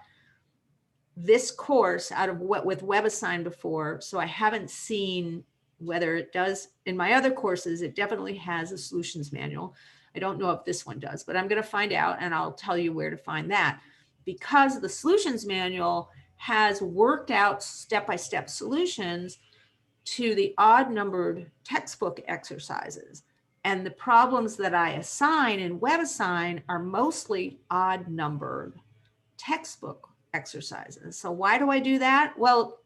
this course with WebAssign before, so I haven't seen whether it does. In my other courses, it definitely has a solutions manual. I don't know if this one does, but I'm going to find out, and I'll tell you where to find that, because the solutions manual has worked out step-by-step solutions to the odd numbered textbook exercises. And the problems that I assign in WebAssign are mostly odd numbered textbook exercises. So why do I do that? Well,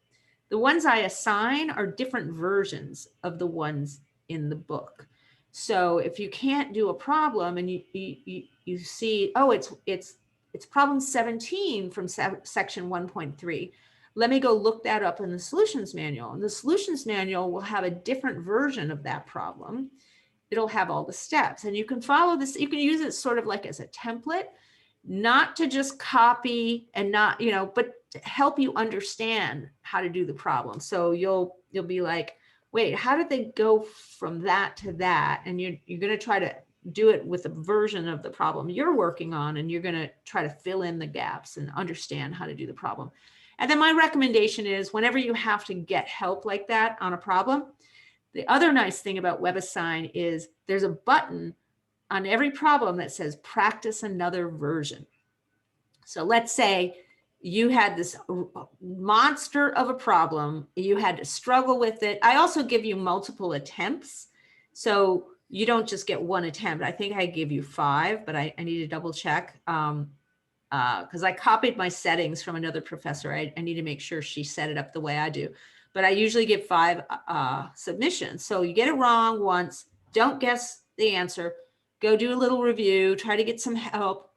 the ones I assign are different versions of the ones in the book. So if you can't do a problem and you see, oh, it's problem 17 from section 1.3, let me go look that up in the solutions manual. And the solutions manual will have a different version of that problem. It'll have all the steps, and you can follow this. You can use it sort of like as a template, not to just copy and not, but to help you understand how to do the problem. So you'll be like, wait, how did they go from that to that? And you're going to try to do it with a version of the problem you're working on, and you're going to try to fill in the gaps and understand how to do the problem. And then my recommendation is, whenever you have to get help like that on a problem, the other nice thing about WebAssign is there's a button on every problem that says practice another version. So let's say you had this monster of a problem, you had to struggle with it. I also give you multiple attempts. So you don't just get one attempt. I think I give you 5, but I need to double check. Because I copied my settings from another professor. I need to make sure she set it up the way I do. But I usually give 5 submissions. So you get it wrong once, don't guess the answer, go do a little review, try to get some help,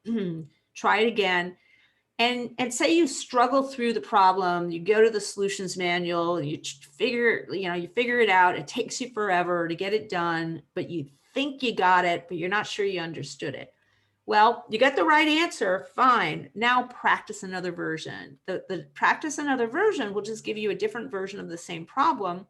try it again. And say you struggle through the problem, you go to the solutions manual, you figure it out. It takes you forever to get it done, but you think you got it, but you're not sure you understood it. Well, you got the right answer, fine. Now practice another version. The practice another version will just give you a different version of the same problem,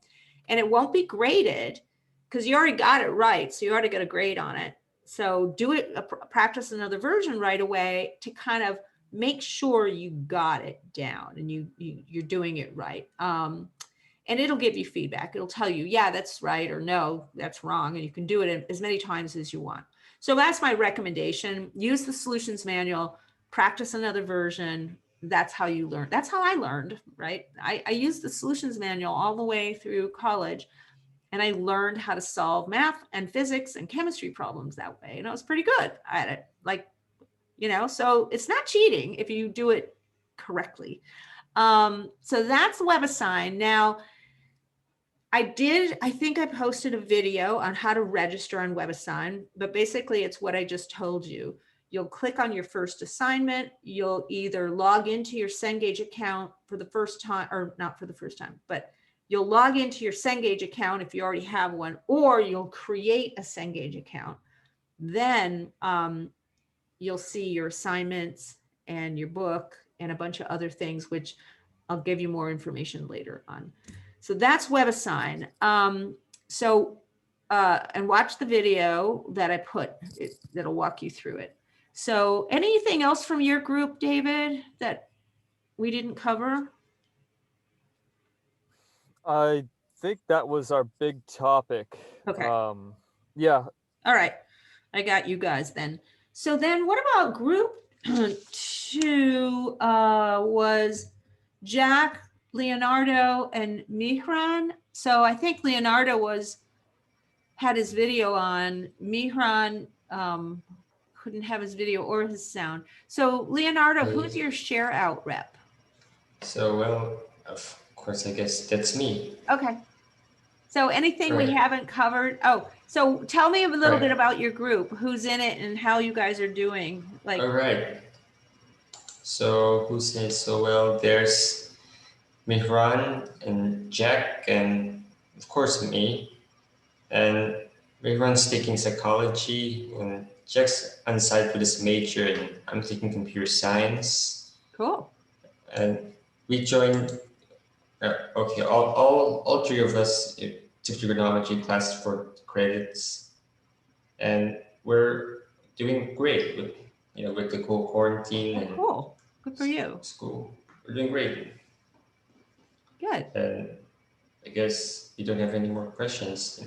and it won't be graded because you already got it right. So you already got a grade on it. So do it, practice another version right away to kind of make sure you got it down and you're doing it right. And it'll give you feedback. It'll tell you, yeah, that's right, or no, that's wrong. And you can do it as many times as you want. So that's my recommendation. Use the solutions manual, practice another version. That's how you learn. That's how I learned, right? I used the solutions manual all the way through college, and I learned how to solve math and physics and chemistry problems that way. And I was pretty good at it. So it's not cheating if you do it correctly. So that's WebAssign. Now, I think I posted a video on how to register on WebAssign, but basically it's what I just told you. You'll click on your first assignment. You'll either log into your Cengage account for the first time, or not for the first time, but you'll log into your Cengage account if you already have one, or you'll create a Cengage account. Then you'll see your assignments and your book and a bunch of other things, which I'll give you more information later on. So that's WebAssign. And watch the video that I put, that'll walk you through it. So anything else from your group, David, that we didn't cover? I think that was our big topic. Okay. Yeah. All right. I got you guys then. So then what about group 2 was Jack, Leonardo, and Mihran. So I think Leonardo had his video on. Mihran couldn't have his video or his sound. So Leonardo, who's your share out rep? So, well, of course, I guess that's me. Okay. So anything we Right. haven't covered? Oh, so tell me a little Right. bit about your group, who's in it and how you guys are doing. Like, All right. So, who says so? Well, there's Mihran and Jack, and of course, me. And Mihran's taking psychology, and Jack's on site with his major, and I'm taking computer science. cool. And we joined. All 3 of us took trigonometry class for credits, and we're doing great with the whole quarantine and Cool. Good for you. school. We're doing great, Good. and I guess you don't have any more questions.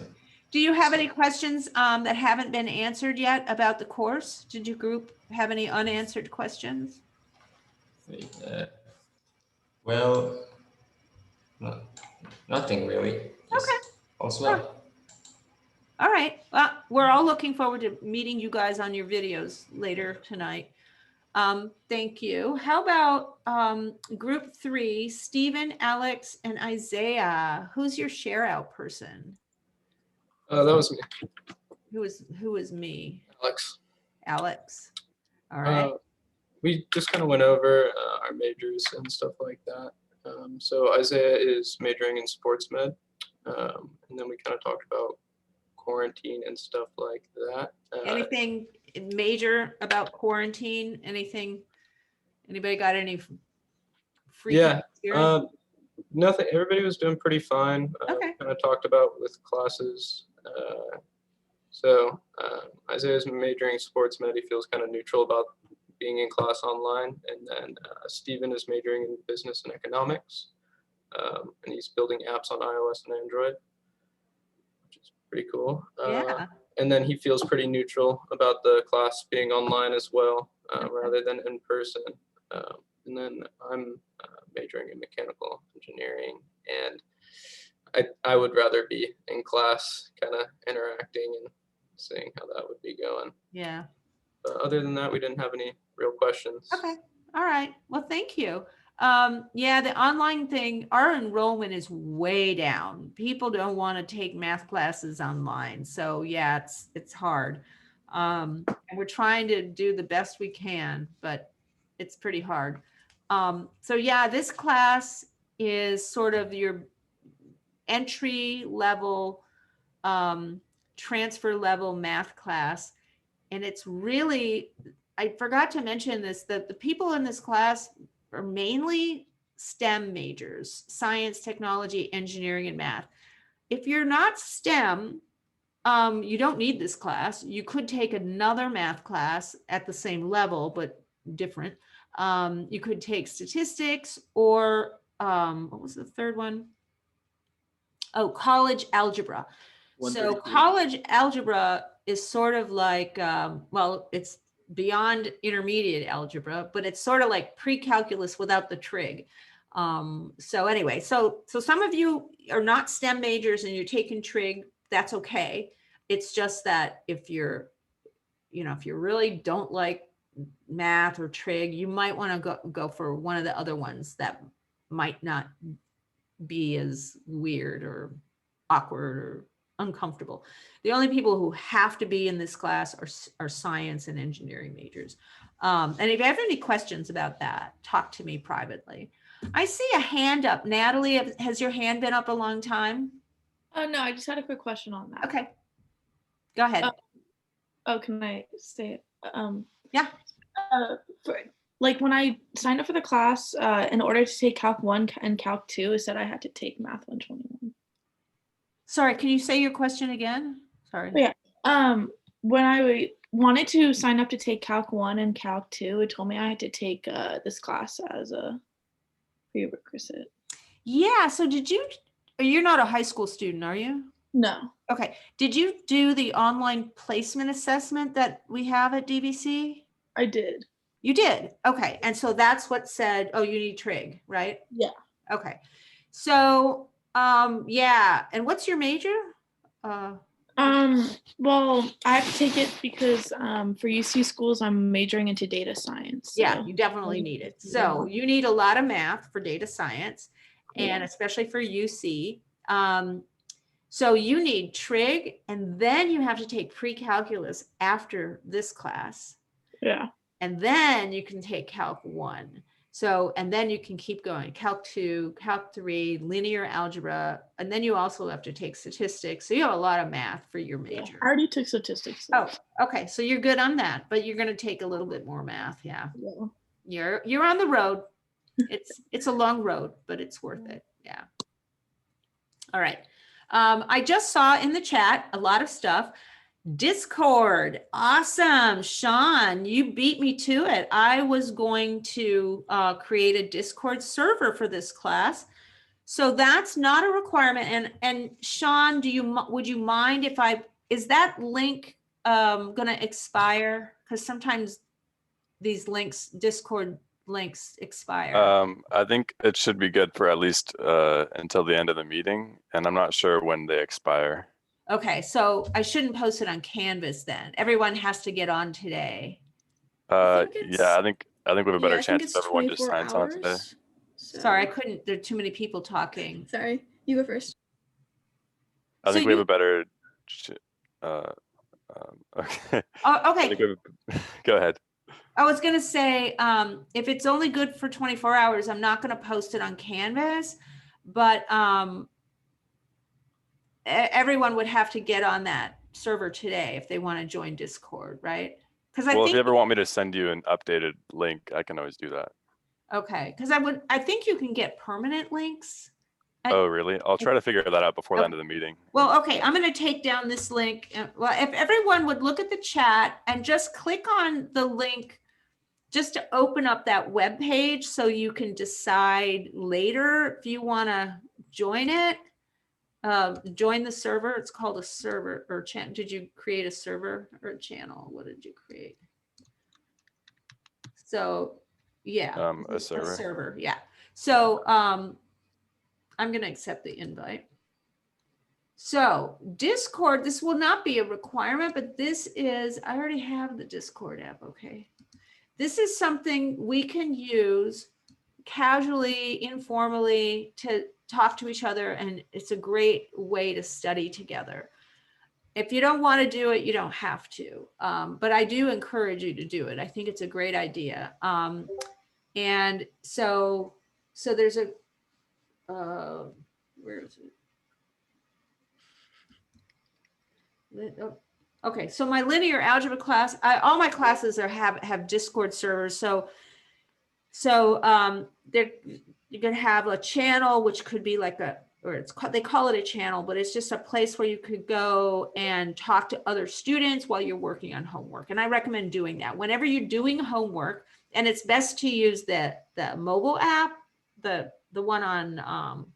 Do you have any questions that haven't been answered yet about the course? Did your group have any unanswered questions? Well, nothing really. Just Okay. all's well. All right. Well, we're all looking forward to meeting you guys on your videos later tonight. Thank you. How about group 3, Stephen, Alex, and Isaiah? Who's your share out person? That was me, Who is me? Alex. Alex. All right. We just kind of went over our majors and stuff like that. So Isaiah is majoring in sports med, and then we kind of talked about quarantine and stuff like that. Anything major about quarantine? Anybody got any freaky Yeah, experience? Nothing. Everybody was doing pretty fine. Okay. Kind of talked about with classes. Isaiah's majoring in sports med. He feels kind of neutral about being in class online. And then Stephen is majoring in business and economics. And he's building apps on iOS and Android, which is pretty cool. Yeah. And then he feels pretty neutral about the class being online as well, rather than in person. And then I'm majoring in mechanical engineering, and I would rather be in class, kind of interacting and seeing how that would be going. Yeah. But other than that, we didn't have any real questions. Okay. All right. Well, thank you. Yeah, the online thing, our enrollment is way down. People don't want to take math classes online. So yeah, it's hard. And we're trying to do the best we can, but it's pretty hard. So yeah, this class is sort of your entry level, transfer level math class. And it's really, I forgot to mention this, that the people in this class are mainly STEM majors: science, technology, engineering, and math. If you're not STEM, you don't need this class. You could take another math class at the same level, but different. You could take statistics or what was the third one? Oh, college algebra. So 133. college algebra is sort of like, well, it's beyond intermediate algebra, but it's sort of like pre-calculus without the trig. So anyway, so some of you are not STEM majors and you're taking trig, that's okay. It's just that if you're, if you really don't like math or trig, you might want to go for one of the other ones that might not be as weird or awkward or uncomfortable. The only people who have to be in this class are science and engineering majors. And if you have any questions about that, talk to me privately. I see a hand up. Natalie, has your hand been up a long time? No, I just had a quick question on that. Okay. Go ahead. Oh, can I say it? Yeah. Like when I signed up for the class, in order to take Calc 1 and Calc 2, it said I had to take Math 121. Sorry, can you say your question again? Sorry. Yeah. When I wanted to sign up to take Calc 1 and Calc 2, it told me I had to take this class as a prerequisite. Yeah, so you're not a high school student, are you? No. Okay. Did you do the online placement assessment that we have at DVC? I did. You did? Okay. And so that's what said, oh, you need trig, right? Yeah. Okay. So, yeah. And what's your major? Well, I have to take it because for UC schools, I'm majoring into data science. So. Yeah, you definitely need it. So you need a lot of math for data science, and especially for UC. So you need trig, and then you have to take pre-calculus after this class. Yeah. And then you can take Calc 1. So, and then you can keep going, Calc 2, Calc 3, linear algebra, and then you also have to take statistics. So you have a lot of math for your major. I already took statistics. Oh, okay. So you're good on that, but you're going to take a little bit more math. Yeah. You're on the road. It's a long road, but it's worth it. Yeah. All right. I just saw in the chat a lot of stuff. Discord. Awesome. Sean, you beat me to it. I was going to create a Discord server for this class. So that's not a requirement. And Sean, would you mind if is that link going to expire? Because sometimes these links, Discord links expire. I think it should be good for at least until the end of the meeting, and I'm not sure when they expire. Okay, so I shouldn't post it on Canvas then. Everyone has to get on today. Yeah, I think we have a better chance if everyone just 24 signs on today. So- Sorry, I couldn't. There are too many people talking. Sorry, you go first. I think So we have a better. Okay. Oh, I think okay. we have, go ahead. I was gonna say, if it's only good for 24 hours, I'm not gonna post it on Canvas, but everyone would have to get on that server today if they want to join Discord, right? Because Well, if you ever want me to send you an updated link, I can always do that. okay, because I think you can get permanent links. Oh, really? I'll try to figure that out before the end of the meeting. Well, okay, I'm going to take down this link. Well, if everyone would look at the chat and just click on the link just to open up that web page so you can decide later if you want to join it. join the server. It's called a server or chat. Did you create a server or a channel? What did you create? So yeah, A server. server. Yeah. So I'm going to accept the invite. So Discord, this will not be a requirement, but this is, I already have the Discord app. Okay. This is something we can use casually, informally to talk to each other. And it's a great way to study together. If you don't want to do it, you don't have to. But I do encourage you to do it. I think it's a great idea. And so there's a, where is it? Okay, so my linear algebra class, all my classes have Discord servers. So they're, you can have a channel, which could be like they call it a channel, but it's just a place where you could go and talk to other students while you're working on homework. And I recommend doing that whenever you're doing homework. And it's best to use the mobile app. The one on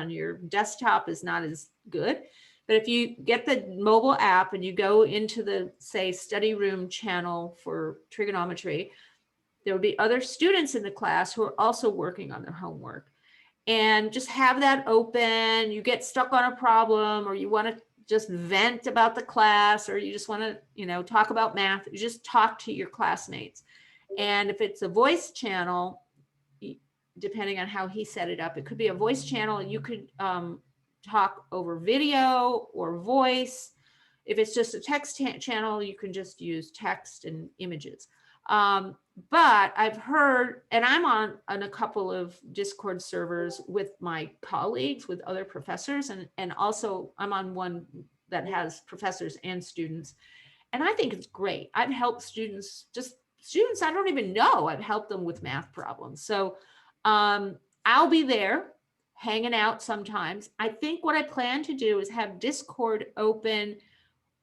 your desktop is not as good. But if you get the mobile app and you go into the, say, study room channel for trigonometry, there will be other students in the class who are also working on their homework. And just have that open. You get stuck on a problem, or you want to just vent about the class, or you just want to, talk about math. You just talk to your classmates. And if it's a voice channel, depending on how he set it up, it could be a voice channel. You could talk over video or voice. If it's just a text channel, you can just use text and images. But I've heard, and I'm on a couple of Discord servers with my colleagues, with other professors, and also I'm on one that has professors and students. And I think it's great. I've helped students I don't even know, I've helped them with math problems. So I'll be there hanging out sometimes. I think what I plan to do is have Discord open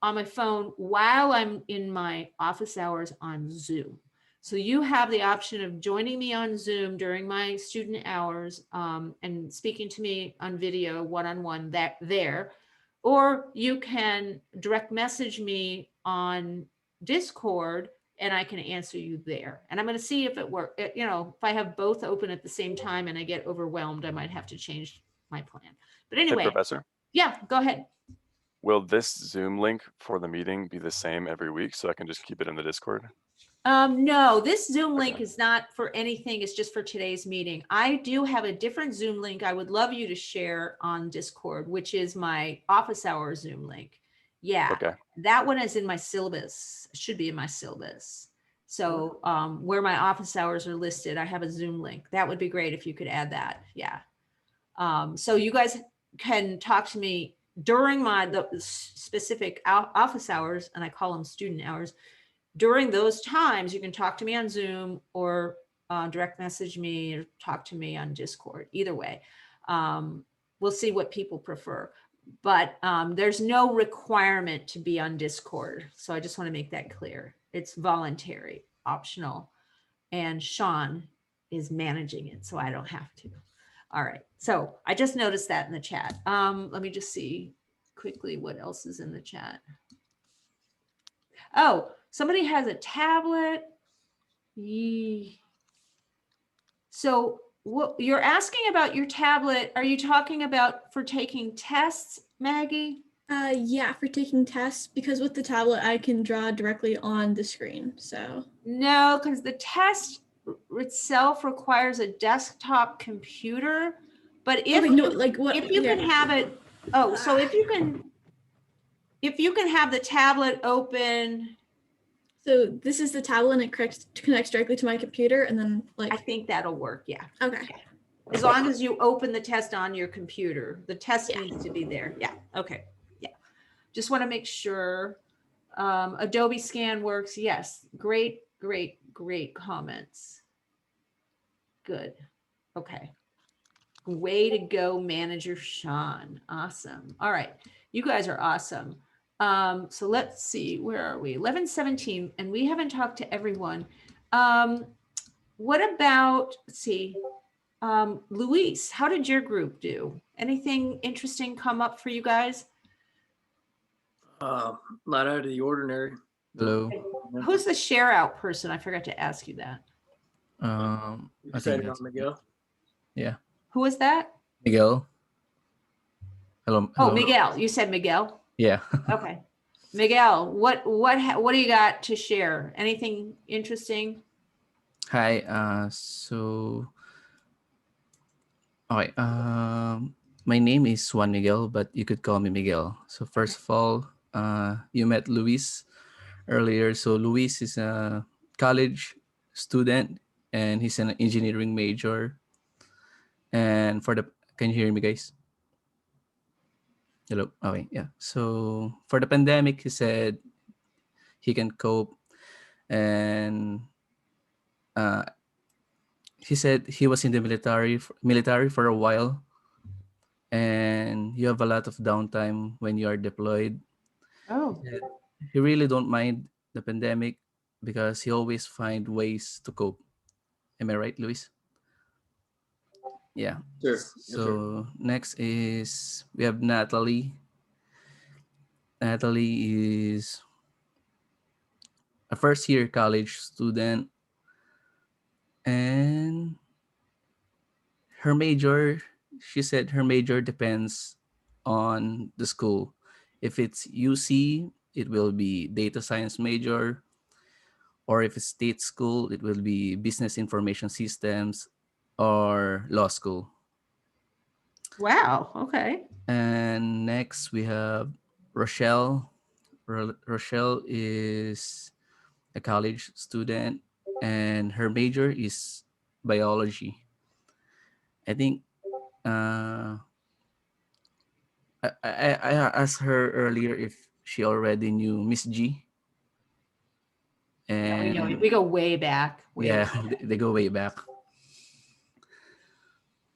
on my phone while I'm in my office hours on Zoom. So you have the option of joining me on Zoom during my student hours and speaking to me on video one-on-one there, or you can direct message me on Discord and I can answer you there. And I'm going to see if it works. If I have both open at the same time and I get overwhelmed, I might have to change my plan. But anyway, Hey, Professor, yeah, go ahead. will this Zoom link for the meeting be the same every week so I can just keep it in the Discord? No, this Zoom link Okay. is not for anything. It's just for today's meeting. I do have a different Zoom link I would love you to share on Discord, which is my office hour Zoom link. Yeah, Okay. that one is in my syllabus, should be in my syllabus. So where my office hours are listed, I have a Zoom link. That would be great if you could add that. Yeah. So you guys can talk to me during the specific office hours, and I call them student hours. During those times, you can talk to me on Zoom or direct message me or talk to me on Discord. Either way, we'll see what people prefer. But there's no requirement to be on Discord. So I just want to make that clear. It's voluntary, optional. And Sean is managing it, so I don't have to. All right. So I just noticed that in the chat. Let me just see quickly what else is in the chat. Oh, somebody has a tablet. So what you're asking about your tablet, are you talking about for taking tests, Maggie? Yeah, for taking tests, because with the tablet I can draw directly on the screen. So No, because the test itself requires a desktop computer. But if okay, no, like what? if you yeah. can have it, so if you can have the tablet open, So this is the tablet and it connects directly to my computer, and then like I think that'll work. Yeah. okay. As long as you open the test on your computer, the test Yeah. needs to be there. Yeah. Okay. Yeah. Just want to make sure. Adobe Scan works. Yes. Great, great, great comments. Good. Okay. Way to go, Manager Sean. Awesome. All right. You guys are awesome. So let's see, where are we? 11:17, and we haven't talked to everyone. What about, let's see, Luis, how did your group do? Anything interesting come up for you guys? Not out of the ordinary. Hello. Who's the share out person? I forgot to ask you that. You I said think it on that's Miguel. Who was that? Miguel. Hello. Oh, Hello. Miguel. You said Miguel. Yeah. Okay. Miguel, what do you got to share? Anything interesting? Hi. Okay. My name is Juan Miguel, but you could call me Miguel. So first of all, you met Luis earlier. So Luis is a college student, and he's an engineering major. And can you hear me, guys? Hello. Okay. Yeah. So for the pandemic, he said he can cope, and he said he was in the military for a while, and you have a lot of downtime when you are deployed. Oh, He really don't mind the pandemic because he always find ways to cope. Am I right, Luis? Yeah. Sure. Yes, sir. So next is we have Natalie. Natalie is a first year college student, and her major, she said her major depends on the school. If it's UC, it will be data science major, or if it's state school, it will be business information systems or law school. wow. Okay. And next we have Rochelle. Rochelle is a college student, and her major is biology. I think I asked her earlier if she already knew Miss G. Yeah, we know it. And We go way back. yeah, they go way back.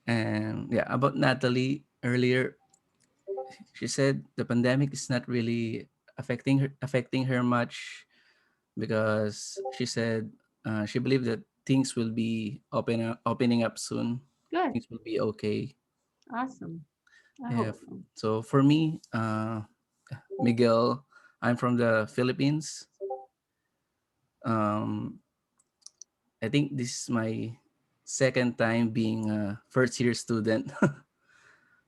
And yeah, about Natalie earlier, she said the pandemic is not really affecting her much because she said she believed that things will be opening up soon. Good. Things will be okay. Awesome. I Yeah. hope so. So for me, Miguel, I'm from the Philippines. I think this is my second time being a first year student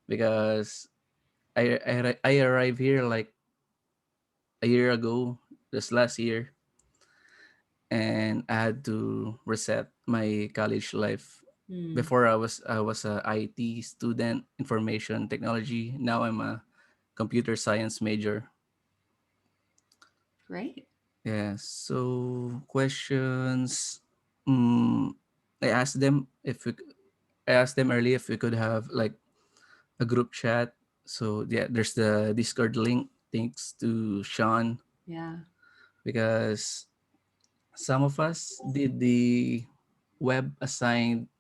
because I arrived here like a year ago, just last year, and I had to reset my college life. Hmm. Before I was a IT student, information technology. Now I'm a computer science major. Great. Yeah. So questions. Mm, I asked them if we. I asked them earlier if we could have like a group chat. So yeah, there's the Discord link. Thanks to Sean Yeah. because some of us did the web assignment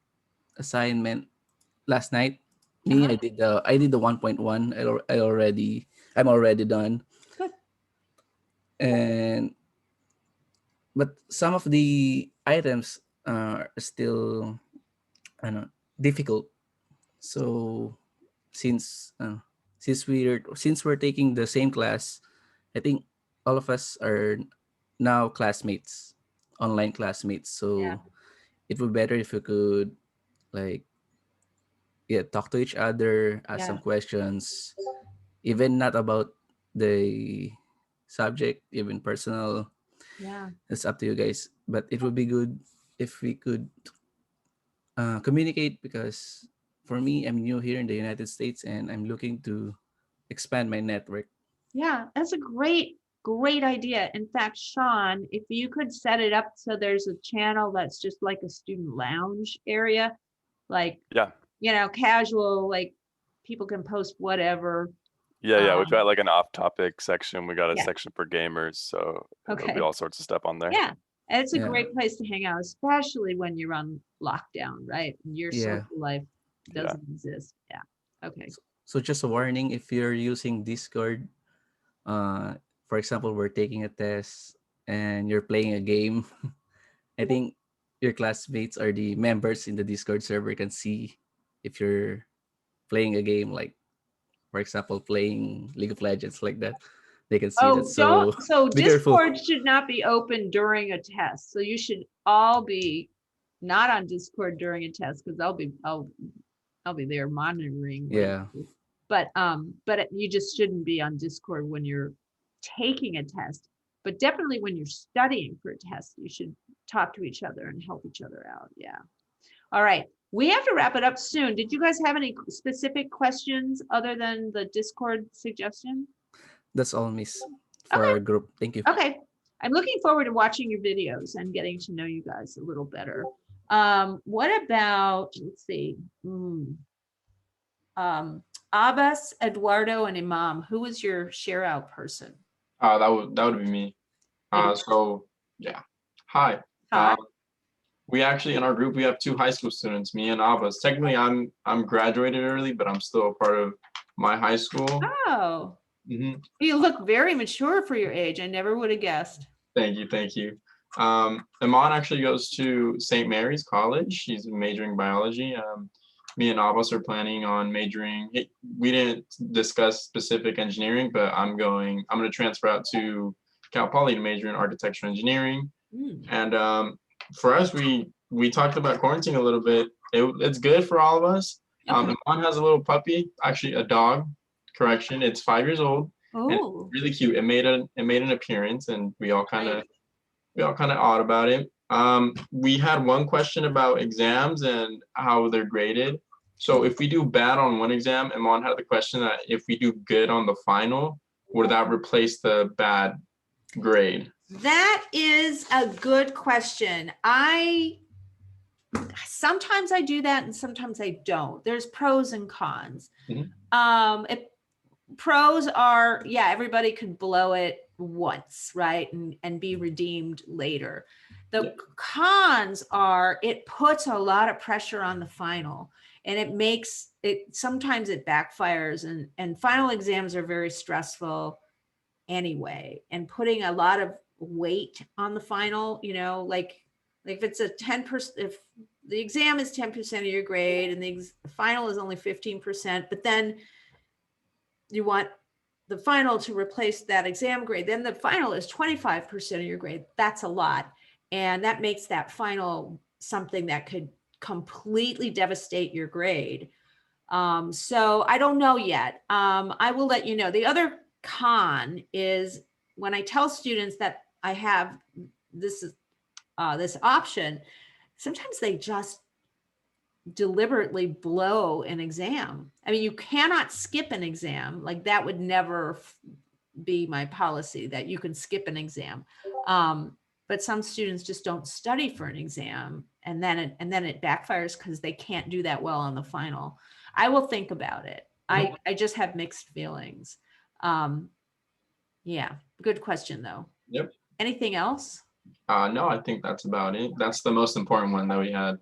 last night. Me, Uh-huh. I did the 1.1. I'm already done. Good. And but some of the items are still I don't know, difficult. So since we're taking the same class, I think all of us are now classmates, online classmates. So it would be better if we could like talk to each other, ask some Yeah. questions, even not about the subject, even personal. Yeah. It's up to you guys. But it would be good if we could communicate because for me, I'm new here in the United States and I'm looking to expand my network. Yeah, that's a great idea. In fact, Sean, if you could set it up so there's a channel that's just like a student lounge area, like, Yeah. Casual, like people can post whatever. Yeah. We've got like an off-topic section. We got a Yeah. section for gamers, so there'll Okay. be all sorts of stuff on there. Yeah. And it's a Yeah. great place to hang out, especially when you're on lockdown, right? And your Yeah. social life Yeah. doesn't exist. Yeah. Okay. So just a warning, if you're using Discord, for example, we're taking a test and you're playing a game, I think your classmates or the members in the Discord server can see if you're playing a game, like for example, playing League of Legends like that. They can see that. Oh, So so be careful. Discord should not be open during a test. So you should all be not on Discord during a test because I'll be there monitoring. what you Yeah. do. But you just shouldn't be on Discord when you're taking a test. But definitely when you're studying for a test, you should talk to each other and help each other out. Yeah. All right. We have to wrap it up soon. Did you guys have any specific questions other than the Discord suggestion? That's all, Miss, for Okay. our group. Thank you. Okay. I'm looking forward to watching your videos and getting to know you guys a little better. What about, let's see. Abbas, Eduardo, and Imam. Who was your share out person? That would be me. So yeah. Hi. Hi. We actually in our group we have 2 high school students, me and Abbas. Technically, I'm graduated early, but I'm still a part of my high school. Oh, hmm you look very mature for your age. I never would have guessed. Thank you, thank you. Iman actually goes to St. Mary's College. She's majoring biology. Me and Abbas are planning on majoring. We didn't discuss specific engineering, but I'm going to transfer out to Cal Poly to major in architectural engineering. And for us, we talked about quarantine a little bit. It's good for all of us. Iman has a little puppy, actually a dog. Correction, it's 5 years old. And it's Oh, really cute. It made an appearance, and we all kind of awed about it. We had one question about exams and how they're graded. So if we do bad on one exam, Iman had the question that if we do good on the final, would that replace the bad grade? that is a good question. Sometimes I do that and sometimes I don't. There's pros and cons. Pros are, yeah, everybody could blow it once, right? And be redeemed later. The cons are it puts a lot of pressure on the final, and it makes it, sometimes it backfires, and final exams are very stressful anyway, and putting a lot of weight on the final, like if it's a 10%, if the exam is 10% of your grade and the final is only 15%, but then you want the final to replace that exam grade, then the final is 25% of your grade. That's a lot. And that makes that final something that could completely devastate your grade. So I don't know yet. I will let you know. The other con is when I tell students that I have this option, sometimes they just deliberately blow an exam. I mean, you cannot skip an exam. Like that would never be my policy, that you can skip an exam. But some students just don't study for an exam, and then it backfires because they can't do that well on the final. I will think about it. I just have mixed feelings. Yeah, good question though. Yep. Anything else? No, I think that's about it. That's the most important one that we had.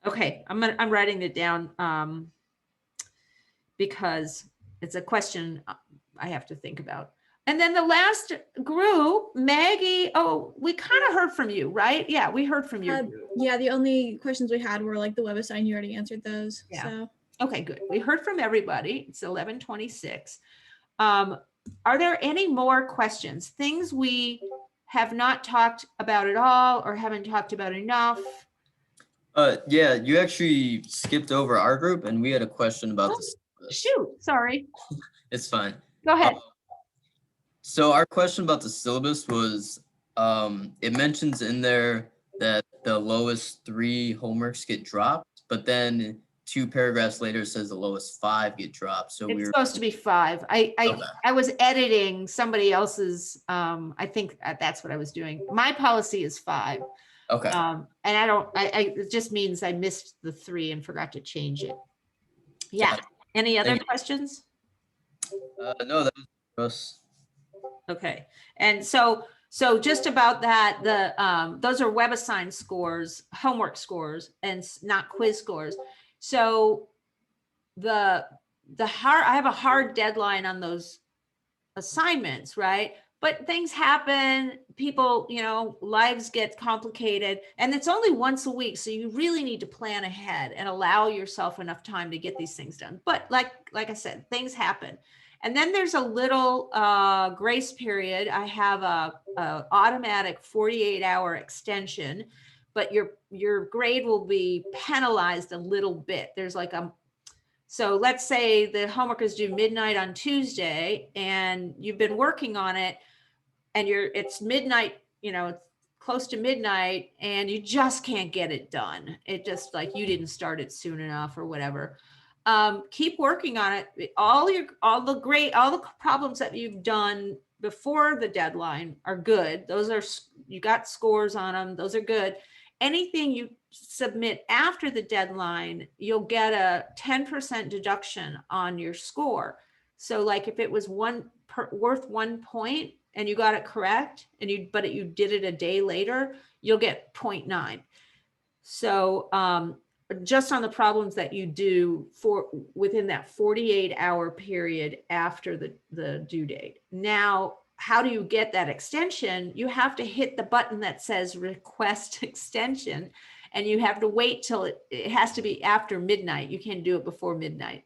Okay, I'm writing it down because it's a question I have to think about. And then the last group, Maggie. Oh, we kind of heard from you, right? Yeah, we heard from you. Yeah, the only questions we had were like the WebAssign. You already answered those. Yeah. So Okay, good. We heard from everybody. It's 11:26. Are there any more questions? Things we have not talked about at all or haven't talked about enough? Yeah, you actually skipped over our group, and we had a question about this. Shoot, sorry. It's fine. Go ahead. So our question about the syllabus was, it mentions in there that the lowest 3 homeworks get dropped, but then 2 paragraphs later it says the lowest 5 get dropped. So It's supposed to be 5. I was editing somebody else's. I think that's what I was doing. My policy is 5. Okay. And it just means I missed the 3 and forgot to change it. Yeah. Any other questions? No, that was for us. Okay. And so just about that, those are WebAssign scores, homework scores, and not quiz scores. So I have a hard deadline on those assignments, right? but things happen. People, you know, lives get complicated, and it's only once a week. So you really need to plan ahead and allow yourself enough time to get these things done. But like I said, things happen. And then there's a little grace period. I have a automatic 48-hour extension, but your grade will be penalized a little bit. There's like so let's say the homework is due midnight on Tuesday and you've been working on it and it's midnight, you know, it's close to midnight and you just can't get it done. It just like you didn't start it soon enough or whatever. Keep working on it. All the problems that you've done before the deadline are good. Those are, you got scores on them. Those are good. Anything you submit after the deadline, you'll get a 10% deduction on your score. So like if it was worth 1 point and you got it correct but you did it a day later, you'll get 0.9. So, just on the problems that you do within that 48-hour period after the due date. Now, how do you get that extension? You have to hit the button that says request extension, and you have to wait till it has to be after midnight. You can't do it before midnight.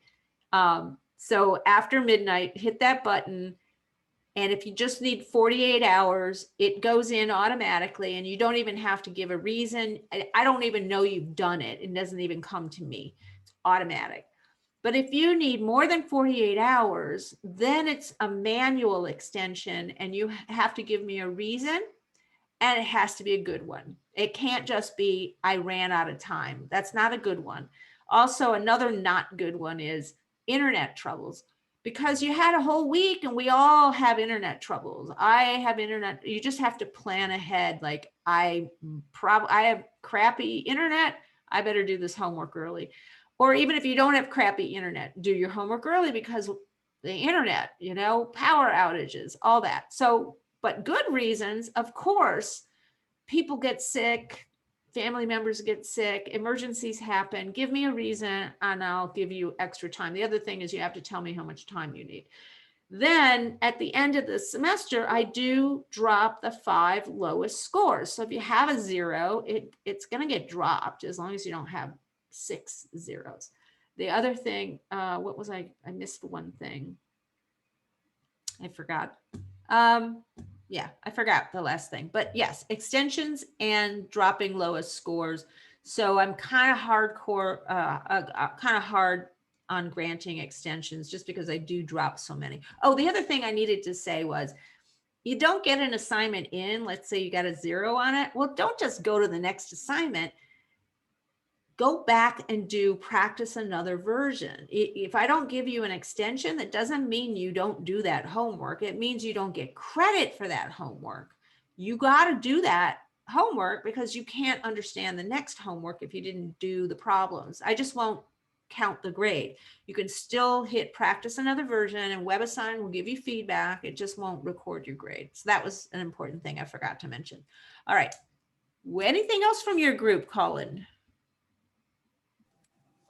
So after midnight, hit that button. And if you just need 48 hours, it goes in automatically and you don't even have to give a reason. I don't even know you've done it. It doesn't even come to me. It's automatic. But if you need more than 48 hours, then it's a manual extension and you have to give me a reason and it has to be a good one. It can't just be, I ran out of time. That's not a good one. Also, another not good one is internet troubles. Because you had a whole week and we all have internet troubles. I have internet, you just have to plan ahead. Like I have crappy internet, I better do this homework early. Or even if you don't have crappy internet, do your homework early because the internet, you know, power outages, all that. So, but good reasons, of course, people get sick, family members get sick, emergencies happen. Give me a reason and I'll give you extra time. The other thing is you have to tell me how much time you need. Then at the end of the semester, I do drop the 5 lowest scores. So if you have a 0, it's going to get dropped as long as you don't have 6 zeros. The other thing, what was I missed one thing. I forgot. Yeah, I forgot the last thing, but yes, extensions and dropping lowest scores. So I'm kind of hardcore, kind of hard on granting extensions just because I do drop so many. Oh, the other thing I needed to say was you don't get an assignment in, let's say you got a 0 on it. Well, don't just go to the next assignment. Go back and practice another version. If I don't give you an extension, that doesn't mean you don't do that homework. It means you don't get credit for that homework. You got to do that homework because you can't understand the next homework if you didn't do the problems. I just won't count the grade. You can still hit practice another version and WebAssign will give you feedback. It just won't record your grade. So that was an important thing I forgot to mention. All right. Anything else from your group, Colin?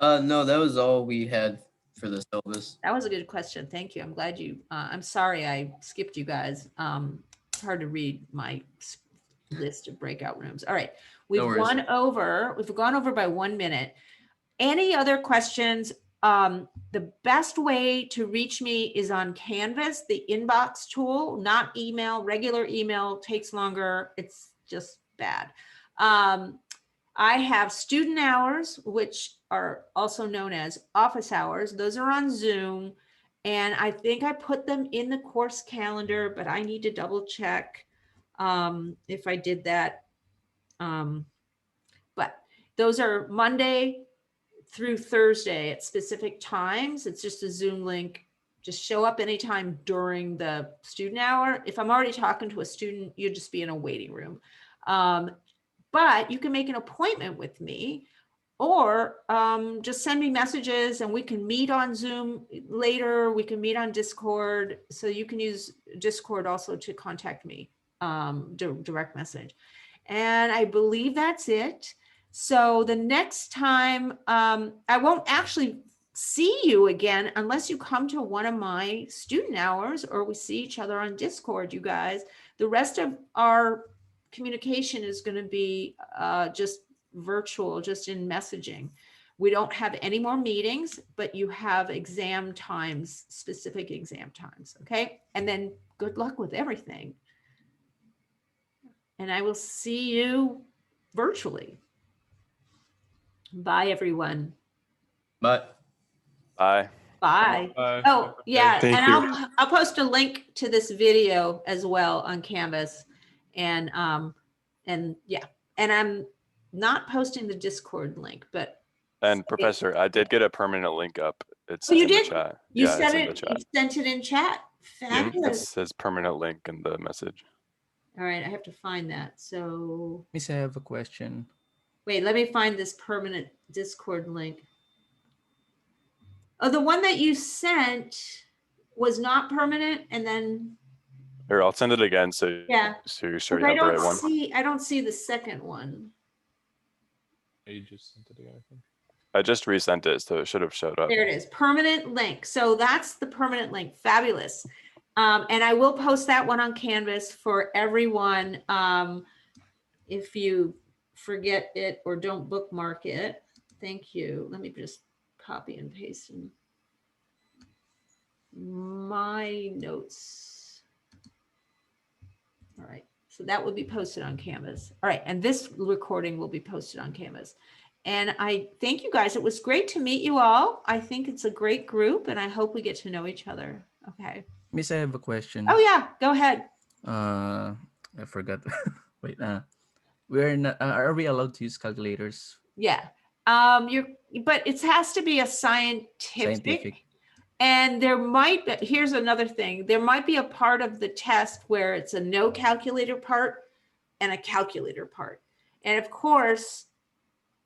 No, that was all we had for the syllabus. That was a good question. Thank you. I'm glad you, I'm sorry I skipped you guys. It's hard to read my list of breakout rooms. All right. We've gone over by 1 minute. Any other questions? The best way to reach me is on Canvas, the inbox tool, not email. Regular email takes longer. It's just bad. I have student hours, which are also known as office hours. Those are on Zoom. And I think I put them in the course calendar, but I need to double check if I did that. But those are Monday through Thursday at specific times. It's just a Zoom link. Just show up anytime during the student hour. If I'm already talking to a student, you'd just be in a waiting room. But you can make an appointment with me or just send me messages and we can meet on Zoom later. We can meet on Discord. So you can use Discord also to contact me, direct message. And I believe that's it. So the next time, I won't actually see you again unless you come to one of my student hours or we see each other on Discord, you guys. The rest of our communication is going to be just virtual, just in messaging. We don't have any more meetings, but you have exam times, specific exam times, okay? And then good luck with everything. And I will see you virtually. Bye, everyone. But Bye. Bye. Bye. Oh, yeah, Thank and you. I'll post a link to this video as well on Canvas. And yeah, and I'm not posting the Discord link, but And Professor, I did get a permanent link up. It's Oh, you in the did? chat. you Yeah, said it's in the it, chat. you sent it in chat. It Fabulous. says permanent link in the message. All right, I have to find that. So Miss, I have a question. wait, let me find this permanent Discord link. Oh, the one that you sent was not permanent, and then Here, I'll send it again so yeah, you're sure but you have the right one. I don't see the second one. You just sent it again, I think. I just resent it, so it should have showed up. There it is, permanent link. So that's the permanent link. Fabulous. And I will post that one on Canvas for everyone. If you forget it or don't bookmark it, thank you. Let me just copy and paste in my notes. All right, so that will be posted on Canvas. All right, and this recording will be posted on Canvas. And I thank you guys. It was great to meet you all. I think it's a great group and I hope we get to know each other. Okay. Miss, I have a question. Oh yeah, go ahead. I forgot. Wait, we're not. Are we allowed to use calculators? Yeah. But it has to be a scientific. And there might be, here's another thing. There might be a part of the test where it's a no calculator part and a calculator part. And of course,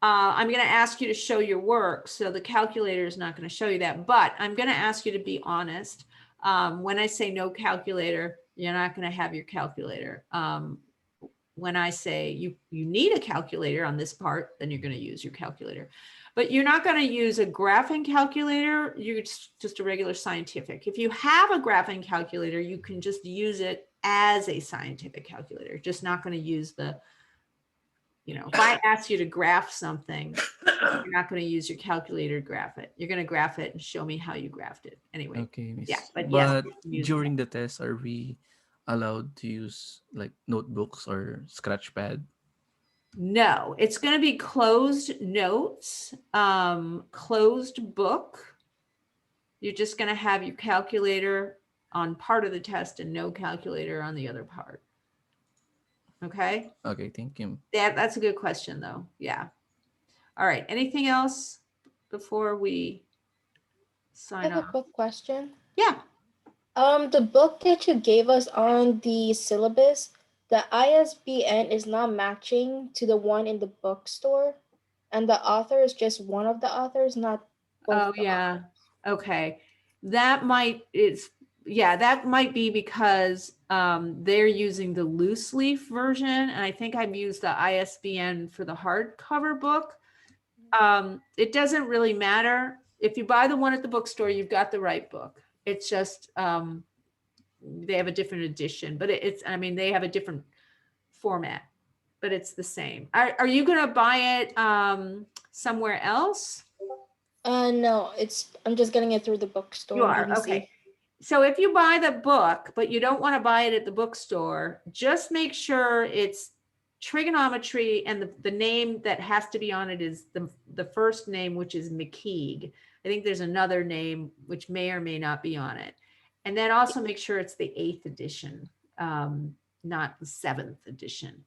I'm going to ask you to show your work. So the calculator is not going to show you that, but I'm going to ask you to be honest. When I say no calculator, you're not going to have your calculator. When I say you need a calculator on this part, then you're going to use your calculator. But you're not going to use a graphing calculator. You're just a regular scientific. If you have a graphing calculator, you can just use it as a scientific calculator. Just not going to use the, if I ask you to graph something, you're not going to use your calculator to graph it. You're going to graph it and show me how you graphed it. Anyway. Okay, Miss. Yeah, but But yes, during the test, are we allowed to use like notebooks or Scratchpad? No, it's going to be closed notes, closed book. You're just going to have your calculator on part of the test and no calculator on the other part. Okay. Okay, thank you. That's a good question though. Yeah. All right. Anything else before we I sign have a off? quick question. Yeah. The book that you gave us on the syllabus, the ISBN is not matching to the one in the bookstore, and the author is just one of the authors, not both. Oh yeah. Okay. That might be because they're using the loose leaf version, and I think I've used the ISBN for the hardcover book. It doesn't really matter. If you buy the one at the bookstore, you've got the right book. It's just they have a different edition, but they have a different format, but it's the same. Are you going to buy it somewhere else? No, I'm just getting it through the bookstore. You are, BBC. okay. So if you buy the book, but you don't want to buy it at the bookstore, just make sure it's trigonometry, and the name that has to be on it is the first name, which is McKeague. I think there's another name which may or may not be on it. And then also make sure it's the 8th edition, not the 7th edition.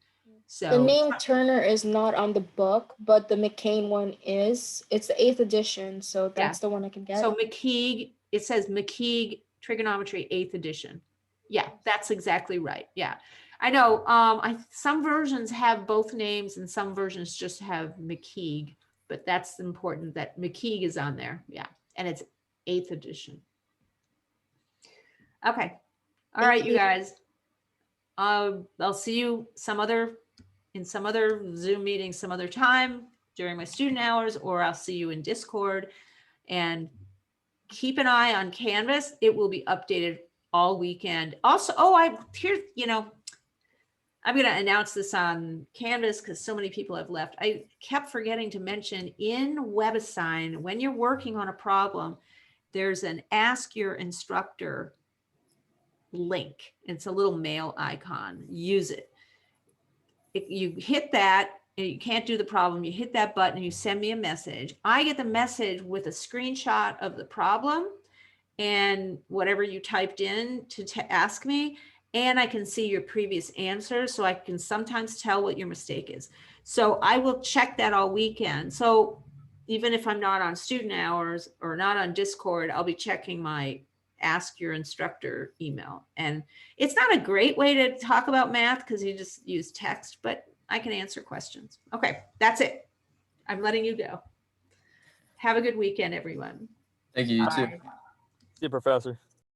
So The name Turner is not on the book, but the McCain one is. It's the 8th edition, so that's the one I can get. So McKeague, it says McKeague Trigonometry 8th edition. Yeah, that's exactly right. Yeah, I know. Some versions have both names and some versions just have McKeague, but that's important that McKeague is on there. Yeah, and it's 8th edition. Okay. All right, you guys. I'll see you in some other Zoom meeting some other time during my student hours, or I'll see you in Discord. And keep an eye on Canvas. It will be updated all weekend. Also, I'm going to announce this on Canvas because so many people have left. I kept forgetting to mention in WebAssign, when you're working on a problem, there's an Ask Your Instructor link. It's a little mail icon. Use it. If you hit that and you can't do the problem, you hit that button and you send me a message. I get the message with a screenshot of the problem and whatever you typed in to ask me, and I can see your previous answers, so I can sometimes tell what your mistake is. So I will check that all weekend. So even if I'm not on student hours or not on Discord, I'll be checking my Ask Your Instructor email. And it's not a great way to talk about math because you just use text, but I can answer questions. Okay, that's it. I'm letting you go. Have a good weekend, everyone. Thank you, you too. Bye. See you, Professor.